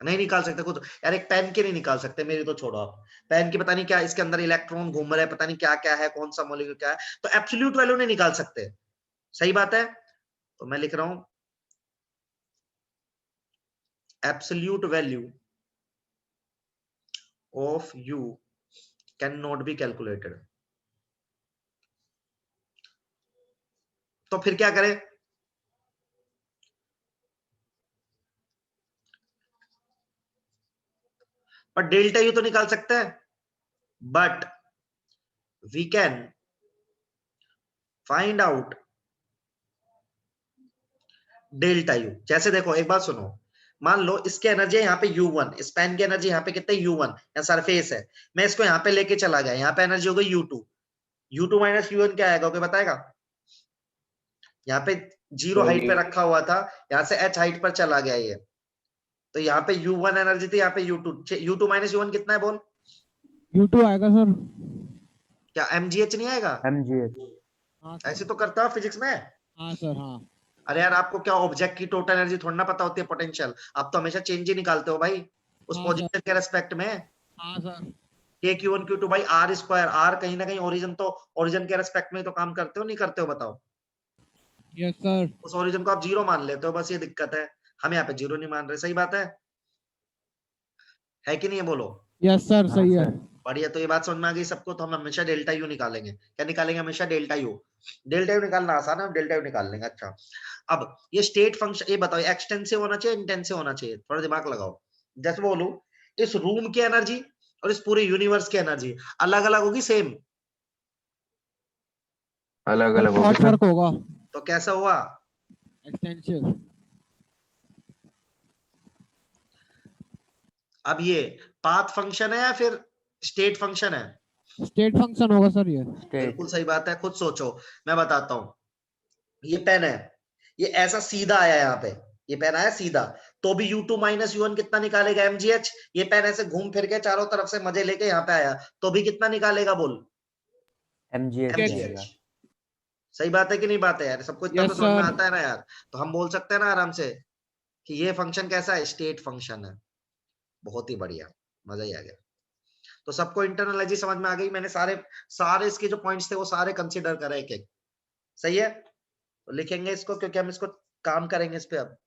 Speaker 1: नहीं निकाल सकते खुद यार, एक पेन के नहीं निकाल सकते, मेरी तो छोड़ो आप। पेन की पता नहीं क्या इसके अंदर इलेक्ट्रॉन घूम रहे हैं, पता नहीं क्या क्या है, कौन सा मॉलिक्यूल क्या है, तो एब्सोल्यूट वैल्यू नहीं निकाल सकते। सही बात है, तो मैं लिख रहा हूं absolute value of you can not be calculated. तो फिर क्या करें? पर डेल्टा यू तो निकाल सकते हैं, but we can find out delta U. जैसे देखो, एक बात सुनो, मान लो इसकी एनर्जी है यहाँ पे U1, इस पेन की एनर्जी यहाँ पे कितने U1, यहाँ सरफेस है, मैं इसको यहाँ पे लेके चला गया, यहाँ पे एनर्जी हो गई U2, U2 माइनस U1 क्या आएगा, कोई बताएगा? यहाँ पे 0 हाइट पे रखा हुआ था, यहाँ से h हाइट पर चला गया ये, तो यहाँ पे U1 एनर्जी थी, यहाँ पे U2 माइनस U1 कितना है बोल?
Speaker 2: U2 आएगा सर।
Speaker 1: क्या mgh नहीं आएगा?
Speaker 4: mgh।
Speaker 2: हाँ सर।
Speaker 1: ऐसे तो करता है फिजिक्स में।
Speaker 2: हाँ सर। हाँ
Speaker 1: अरे यार, आपको क्या ऑब्जेक्ट की टोटल एनर्जी थोड़ी ना पता होती है, पोटेंशियल? आप तो हमेशा चेंज ही निकालते हो भाई उस
Speaker 2: हाँ सर।
Speaker 1: पोजीशन के रेस्पेक्ट में।
Speaker 2: हाँ सर।
Speaker 1: के Q1 Q2 भाई आर स्क्वायर, आर कहीं ना कहीं ओरिजिन, तो ओरिजिन के रेस्पेक्ट में तो काम करते हो नहीं करते हो बताओ?
Speaker 2: Yes sir.
Speaker 1: उस ओरिजिन को आप जीरो मान लेते हो, बस ये दिक्कत है। हम यहाँ पे जीरो नहीं मान रहे, सही बात है कि नहीं है बोलो?
Speaker 2: यस सर,
Speaker 4: हाँ
Speaker 2: सही है।
Speaker 4: सर।
Speaker 1: बढ़िया, तो ये बात समझ में आ गई सबको, तो हम हमेशा डेल्टा यू निकालेंगे। क्या निकालेंगे? हमेशा डेल्टा यू। डेल्टा यू निकालना आसान है, हम डेल्टा यू निकाल लेंगे। अच्छा, अब ये स्टेट फंक्शन, ये बताओ एक्सटेंसिव होना चाहिए इंटेंसिव होना चाहिए? थोड़ा दिमाग लगाओ। जैसे बोलूं, इस रूम की एनर्जी और इस पूरे यूनिवर्स की एनर्जी अलग अलग होगी, सेम?
Speaker 5: अलग
Speaker 2: सर
Speaker 5: अलग होगी
Speaker 2: बहुत
Speaker 5: सर।
Speaker 2: फर्क होगा।
Speaker 1: तो कैसा हुआ?
Speaker 2: एक्सटेंसिव।
Speaker 1: अब ये पाथ फंक्शन है या फिर स्टेट फंक्शन है?
Speaker 2: स्टेट फंक्शन होगा सर ये।
Speaker 4: स्टेट।
Speaker 1: बिल्कुल सही बात है, खुद सोचो। मैं बताता हूं, ये पेन है, ये ऐसा सीधा आया यहाँ पे, ये पेन आया सीधा, तो भी U2 माइनस U1 कितना निकालेगा? mgh। ये पेन ऐसे घूम फिर के चारों तरफ से मजे लेके यहाँ पे आया, तो भी कितना निकालेगा बोल?
Speaker 4: mgh
Speaker 2: Yes.
Speaker 1: mgh।
Speaker 4: रहेगा।
Speaker 1: सही बात है कि नहीं बात है यार? सबको इतना तो
Speaker 2: यस
Speaker 1: समझ में
Speaker 2: सर।
Speaker 1: आता है ना यार? तो हम बोल सकते हैं ना आराम से कि ये फंक्शन कैसा है? स्टेट फंक्शन है। बहुत ही बढ़िया, मजा ही आ गया। तो सबको इंटरनल एनर्जी समझ में आ गई? मैंने सारे सारे इसके जो पॉइंट्स थे वो सारे कंसिडर करे एक एक। सही है, तो लिखेंगे इसको, क्योंकि हम इसको काम करेंगे इस पे अब।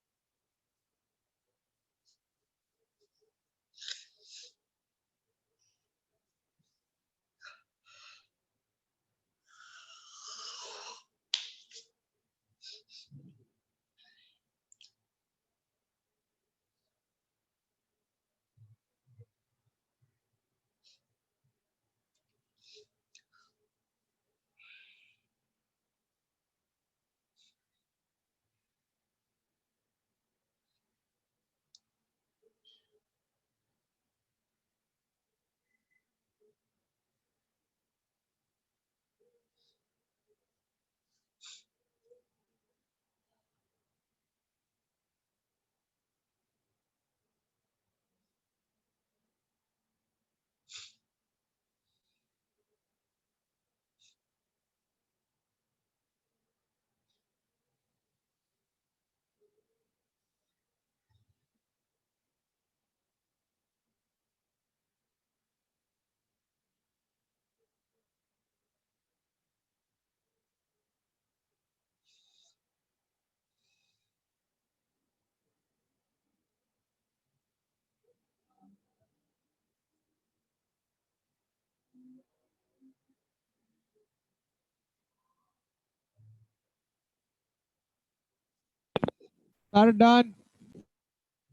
Speaker 2: Sir done.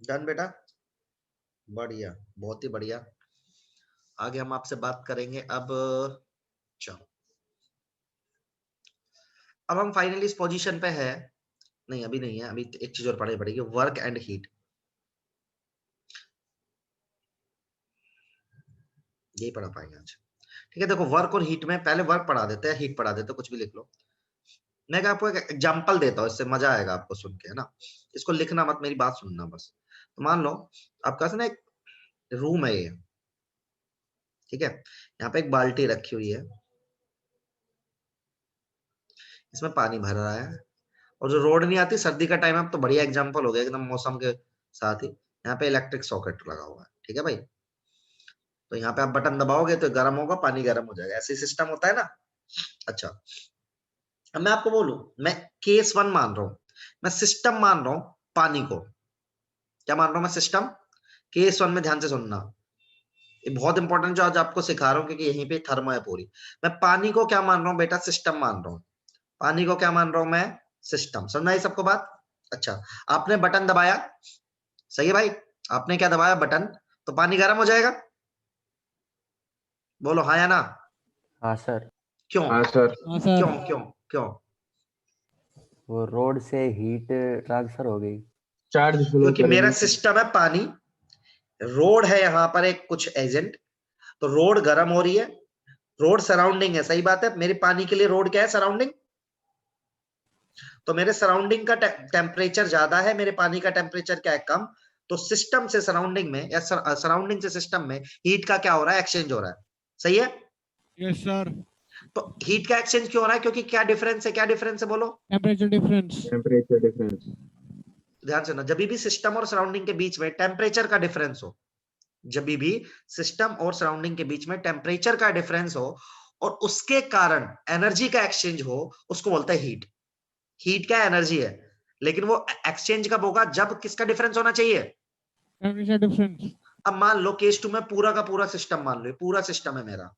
Speaker 1: डन बेटा, बढ़िया, बहुत ही बढ़िया। आगे हम आपसे बात करेंगे अब। चलो, अब हम फाइनली इस पोजीशन पे है, नहीं अभी नहीं है, अभी एक चीज और पढ़नी पड़ेगी, वर्क एंड हीट। यही पढ़ा पाएंगे आज। ठीक है, देखो वर्क और हीट में पहले वर्क पढ़ा देते हैं, हीट पढ़ा देते हैं, कुछ भी लिख लो। मैं आपको एक एग्जांपल देता हूँ, इससे मजा आएगा आपको सुन के, है ना। इसको लिखना मत, मेरी बात सुनना बस। तो मान लो आपका ना एक रूम है ये, ठीक है, यहाँ पे एक बाल्टी रखी हुई है, इसमें पानी भर रहा है, और जो रोड नहीं आती, सर्दी का टाइम है, अब तो बढ़िया एग्जांपल हो गया एकदम मौसम के साथ ही, यहाँ पे इलेक्ट्रिक सॉकेट लगा हुआ है, ठीक है भाई। तो यहाँ पे आप बटन दबाओगे तो गर्म होगा, पानी गर्म हो जाएगा, ऐसे सिस्टम होता है ना। अच्छा, अब मैं आपको बोलूं, मैं केस 1 मान रहा हूं, मैं सिस्टम मान रहा हूं पानी को। क्या मान रहा हूं मैं? सिस्टम। केस 1 में ध्यान से सुनना, ये बहुत इंपॉर्टेंट जो आज आपको सिखा रहा हूं, क्योंकि यहीं पे थर्मो है पूरी। मैं पानी को क्या मान रहा हूं बेटा? सिस्टम मान रहा हूं। पानी को क्या मान रहा हूं मैं? सिस्टम। समझ आई सबको बात? अच्छा, आपने बटन दबाया, सही है भाई, आपने क्या दबाया? बटन, तो पानी गर्म हो जाएगा। बोलो हाँ या ना।
Speaker 4: हाँ सर,
Speaker 1: क्यों?
Speaker 3: हाँ सर।
Speaker 2: हाँ सर।
Speaker 1: क्यों क्यों क्यों?
Speaker 4: वो रोड से हीट ट्रांसफर हो गई।
Speaker 3: चार्ज फ्लो
Speaker 1: क्योंकि मेरा
Speaker 3: करेगी।
Speaker 1: सिस्टम है पानी, रोड है यहाँ पर एक कुछ एजेंट, तो रोड गर्म हो रही है, रोड सराउंडिंग है, सही बात है, मेरे पानी के लिए रोड क्या है? सराउंडिंग। तो मेरे सराउंडिंग का टेम्परेचर ज्यादा है, मेरे पानी का टेम्परेचर क्या है? कम। तो सिस्टम से सराउंडिंग में या सराउंडिंग से सिस्टम में हीट का क्या हो रहा है? एक्सचेंज हो रहा है, सही है।
Speaker 2: Yes sir.
Speaker 1: तो हीट का एक्सचेंज क्यों हो रहा है? क्योंकि क्या डिफरेंस है? क्या डिफरेंस है बोलो?
Speaker 2: Temperature difference.
Speaker 3: Temperature difference.
Speaker 1: ध्यान से ना, जब भी सिस्टम और सराउंडिंग के बीच में टेम्परेचर का डिफरेंस हो, जब भी सिस्टम और सराउंडिंग के बीच में टेम्परेचर का डिफरेंस हो और उसके कारण एनर्जी का एक्सचेंज हो, उसको बोलते हैं हीट। हीट क्या एनर्जी है, लेकिन वो एक्सचेंज कब होगा? जब किसका डिफरेंस होना चाहिए?
Speaker 2: Temperature difference.
Speaker 1: अब मान लो केस 2 में पूरा का पूरा सिस्टम मान लो, पूरा सिस्टम है मेरा।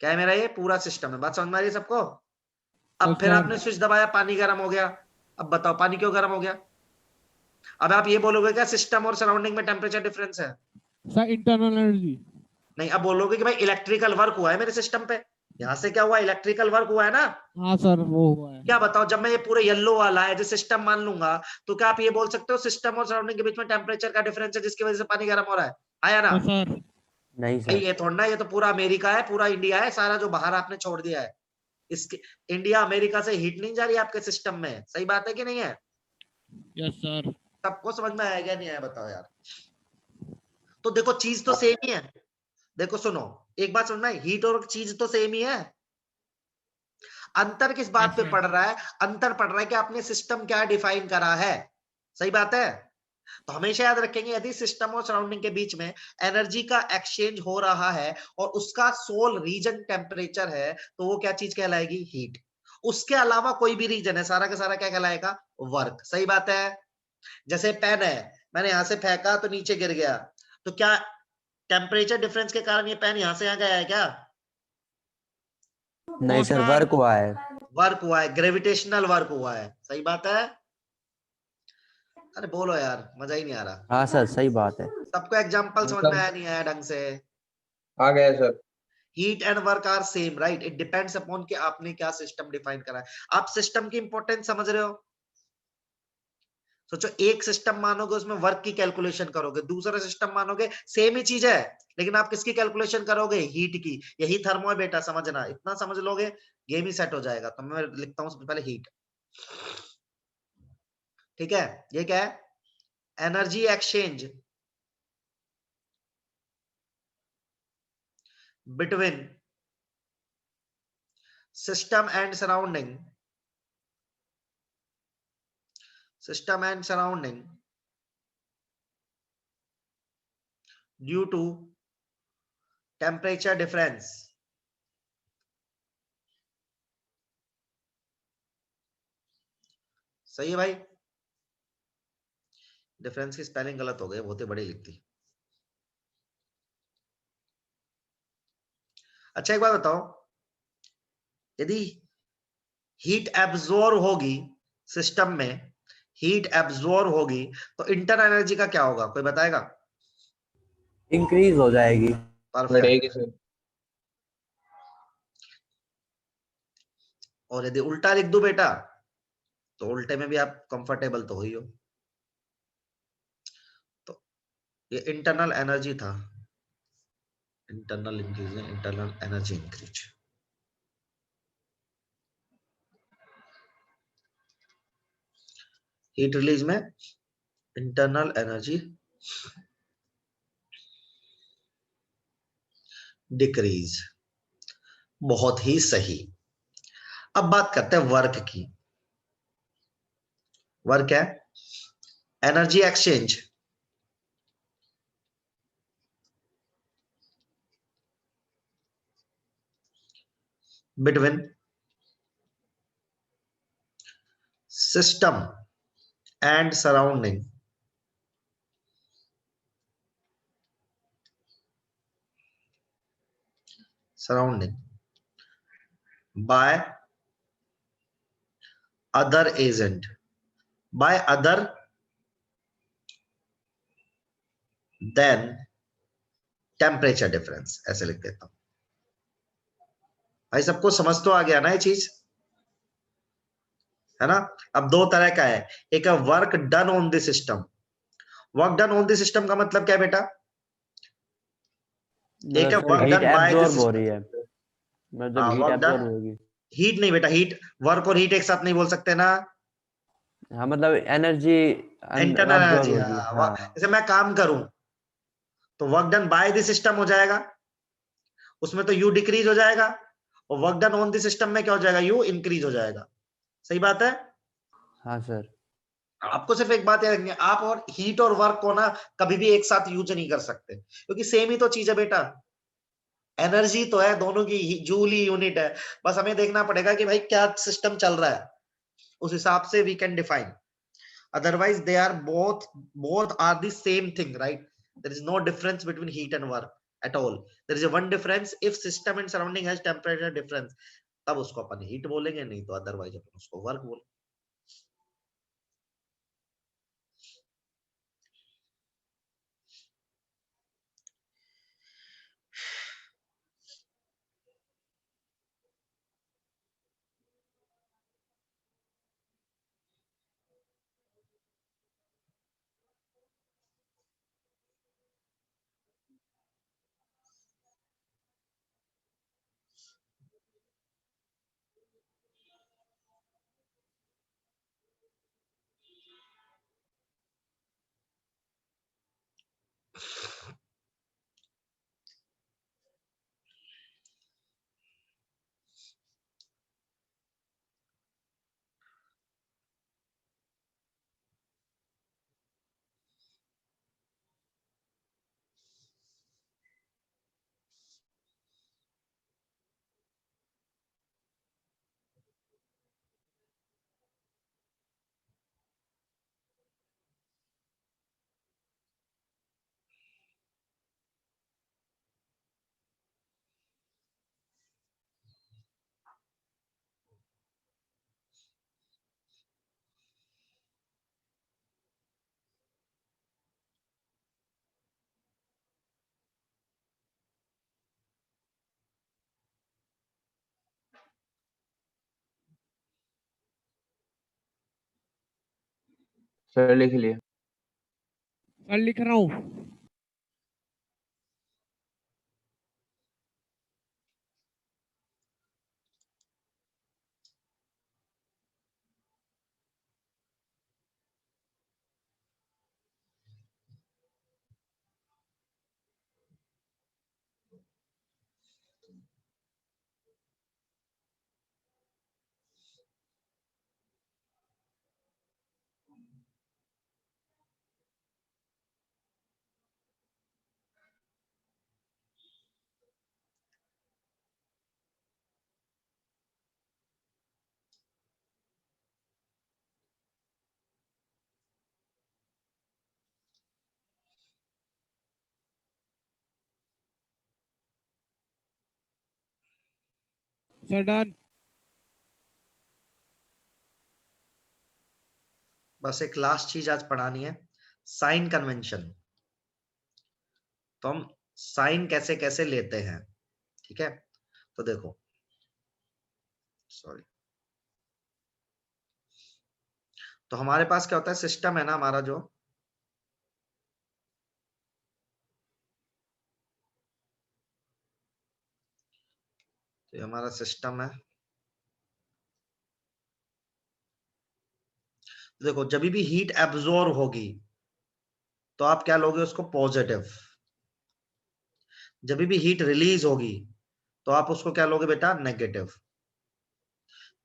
Speaker 1: क्या है मेरा? ये पूरा सिस्टम है। बात समझ में आ रही है सबको? अब
Speaker 2: यस
Speaker 1: फिर
Speaker 2: सर।
Speaker 1: आपने स्विच दबाया, पानी गर्म हो गया। अब बताओ पानी क्यों गर्म हो गया? अब आप ये बोलोगे क्या सिस्टम और सराउंडिंग में टेम्परेचर डिफरेंस है?
Speaker 2: Sir internal energy.
Speaker 1: नहीं, अब बोलोगे कि भाई इलेक्ट्रिकल वर्क हुआ है मेरे सिस्टम पे, यहां से क्या हुआ? इलेक्ट्रिकल वर्क हुआ है ना।
Speaker 2: हाँ सर वो हुआ है।
Speaker 1: क्या बताओ, जब मैं ये पूरे येलो वाला है जो सिस्टम मान लूंगा, तो क्या आप ये बोल सकते हो सिस्टम और सराउंडिंग के बीच में टेम्परेचर का डिफरेंस है जिसकी वजह से पानी गर्म हो रहा है? आया ना?
Speaker 2: Yes sir.
Speaker 4: नहीं
Speaker 1: भाई
Speaker 4: सर।
Speaker 1: ये थोड़ा ना, ये तो पूरा अमेरिका है, पूरा इंडिया है, सारा जो बाहर आपने छोड़ दिया है, इसके इंडिया अमेरिका से हीट नहीं जा रही आपके सिस्टम में, सही बात है कि नहीं है?
Speaker 2: Yes sir.
Speaker 1: सबको समझ में आया क्या? नहीं आया बताओ यार। तो देखो चीज तो सेम ही है। देखो सुनो, एक बात समझ में, हीट और चीज तो सेम ही है। अंतर किस बात पे पड़ रहा है? अंतर पड़ रहा है कि आपने सिस्टम क्या डिफाइन करा है, सही बात है। तो हमेशा याद रखेंगे, यदि सिस्टम और सराउंडिंग के बीच में एनर्जी का एक्सचेंज हो रहा है और उसका सोल रीजन टेम्परेचर है, तो वो क्या चीज कहलाएगी? हीट। उसके अलावा कोई भी रीजन है, सारा का सारा क्या कहलाएगा? वर्क। सही बात है। जैसे पेन है, मैंने यहां से फेंका तो नीचे गिर गया, तो क्या टेम्परेचर डिफरेंस के कारण ये पेन यहां से यहां गया है क्या?
Speaker 4: नहीं सर, वर्क हुआ है।
Speaker 1: वर्क हुआ है, ग्रेविटेशनल वर्क हुआ है, सही बात है। अरे बोलो यार, मजा ही नहीं आ रहा।
Speaker 4: हाँ सर, सही बात है।
Speaker 1: सबको एग्जांपल समझ में आया नहीं आया ढंग से?
Speaker 3: आ गया sir.
Speaker 1: Heat and work are same, right? It depends upon कि आपने क्या सिस्टम डिफाइन करा है। आप सिस्टम की इंपॉर्टेंस समझ रहे हो? सोचो, एक सिस्टम मानोगे उसमें वर्क की कैलकुलेशन करोगे, दूसरा सिस्टम मानोगे सेम ही चीज है, लेकिन आप किसकी कैलकुलेशन करोगे? हीट की। यही थर्मो है बेटा, समझना, इतना समझ लोगे गेम ही सेट हो जाएगा। तो मैं लिखता हूं सबसे पहले हीट, ठीक है। ये क्या है? Energy exchange between system and surrounding, system and surrounding due to temperature difference। सही है भाई? डिफरेंस की स्पेलिंग गलत हो गई, बहुत ही बड़ी लिखती। अच्छा एक बात बताओ, यदि हीट एब्जॉर्ब होगी सिस्टम में, हीट एब्जॉर्ब होगी, तो इंटरनल एनर्जी का क्या होगा? कोई बताएगा?
Speaker 4: इंक्रीज हो जाएगी।
Speaker 1: परफेक्ट।
Speaker 3: बढ़ेगी सर।
Speaker 1: और यदि उल्टा लिख दूं बेटा तो उल्टे में भी आप कंफर्टेबल तो हो ही हो। तो ये इंटरनल एनर्जी था, internal increase, internal energy increase. Heat release में इंटरनल एनर्जी डिक्रीज, बहुत ही सही। अब बात करते हैं वर्क की। वर्क है energy exchange between system and surrounding by other agent, by other than temperature difference, ऐसे लिख देता हूं। भाई सबको समझ तो आ गया ना ये चीज, है ना। अब दो तरह का है, एक है work done on the system. Work done on the system का मतलब क्या है बेटा? एक है work
Speaker 4: heat
Speaker 1: done by the
Speaker 4: absorb हो रही
Speaker 1: सिस्टम।
Speaker 4: है, मतलब हीट
Speaker 1: वर्क
Speaker 4: एब्जॉर्ब
Speaker 1: डन,
Speaker 4: होगी।
Speaker 1: हीट नहीं बेटा, हीट, वर्क और हीट एक साथ नहीं बोल सकते ना।
Speaker 4: हाँ मतलब एनर्जी
Speaker 1: इंटरनल
Speaker 4: अब्जॉर्ब
Speaker 1: एनर्जी,
Speaker 4: होगी।
Speaker 1: हाँ।
Speaker 4: हाँ
Speaker 1: जैसे मैं काम करूं तो work done by the system हो जाएगा, उसमें तो यू डिक्रीज हो जाएगा, और work done on the system में क्या हो जाएगा? यू इंक्रीज हो जाएगा। सही बात है।
Speaker 4: हाँ सर।
Speaker 1: आपको सिर्फ एक बात याद रखनी है, आप और हीट और वर्क को ना कभी भी एक साथ यूज नहीं कर सकते, क्योंकि सेम ही तो चीज है बेटा। एनर्जी तो है, दोनों की जूल ही यूनिट है। बस हमें देखना पड़ेगा कि भाई क्या सिस्टम चल रहा है, उस हिसाब से we can define. Otherwise they are both are the same thing, right? There is no difference between heat and work at all. There is one difference, if system and surrounding has temperature difference, तब उसको अपन heat बोलेंगे, नहीं तो otherwise अपन उसको work बोलेंगे।
Speaker 4: Sir लिख लिए।
Speaker 2: Sir लिख रहा हूँ। Sir done.
Speaker 1: बस एक लास्ट चीज आज पढ़ानी है, साइन कन्वेंशन। तो हम साइन कैसे कैसे लेते हैं, ठीक है? तो देखो, सॉरी, तो हमारे पास क्या होता है, सिस्टम है ना हमारा जो, तो ये हमारा सिस्टम है। देखो जब भी हीट एब्जॉर्ब होगी तो आप क्या लोगे उसको, पॉजिटिव। जब भी हीट रिलीज होगी तो आप उसको क्या लोगे बेटा, नेगेटिव।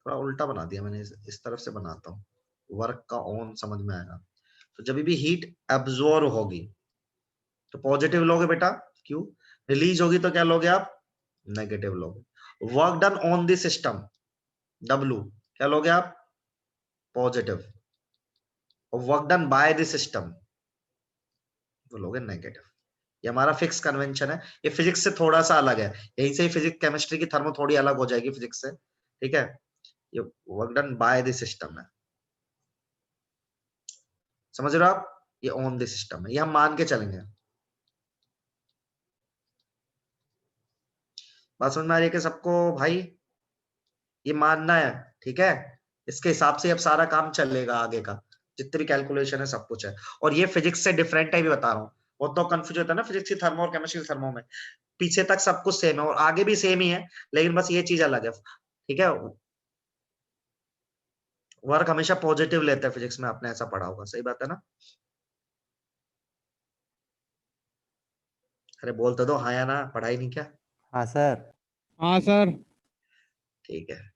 Speaker 1: थोड़ा उल्टा बना दिया मैंने, इस तरफ से बनाता हूँ, वर्क का ऑन समझ में आएगा। तो जब भी हीट एब्जॉर्ब होगी तो पॉजिटिव लोगे बेटा, क्यों? रिलीज होगी तो क्या लोगे आप, नेगेटिव लोगे। Work done on the system, W, क्या लोगे आप, पॉजिटिव। और work done by the system, वो लोगे नेगेटिव। ये हमारा फिक्स कन्वेंशन है। ये फिजिक्स से थोड़ा सा अलग है, यहीं से ही फिजिक्स केमिस्ट्री की थर्मो थोड़ी अलग हो जाएगी फिजिक्स से, ठीक है। ये work done by the system है, समझ रहे हो आप? ये ऑन द सिस्टम है, ये हम मान के चलेंगे। बात समझ में आ रही है कि सबको भाई? ये मानना है, ठीक है। इसके हिसाब से अब सारा काम चलेगा आगे का, जितने भी कैलकुलेशन है सब कुछ है। और ये फिजिक्स से डिफरेंट है भी बता रहा हूँ। वो तो कंफ्यूज होता है ना फिजिक्स की थर्मो और केमिस्ट्री की थर्मो में, पीछे तक सब कुछ सेम है और आगे भी सेम ही है, लेकिन बस ये चीज अलग है, ठीक है। वर्क हमेशा पॉजिटिव लेते हैं फिजिक्स में, आपने ऐसा पढ़ा होगा, सही बात है ना? अरे बोलते दो हाँ या ना, पढ़ाई नहीं क्या?
Speaker 4: हाँ सर।
Speaker 2: हाँ सर।
Speaker 1: ठीक है।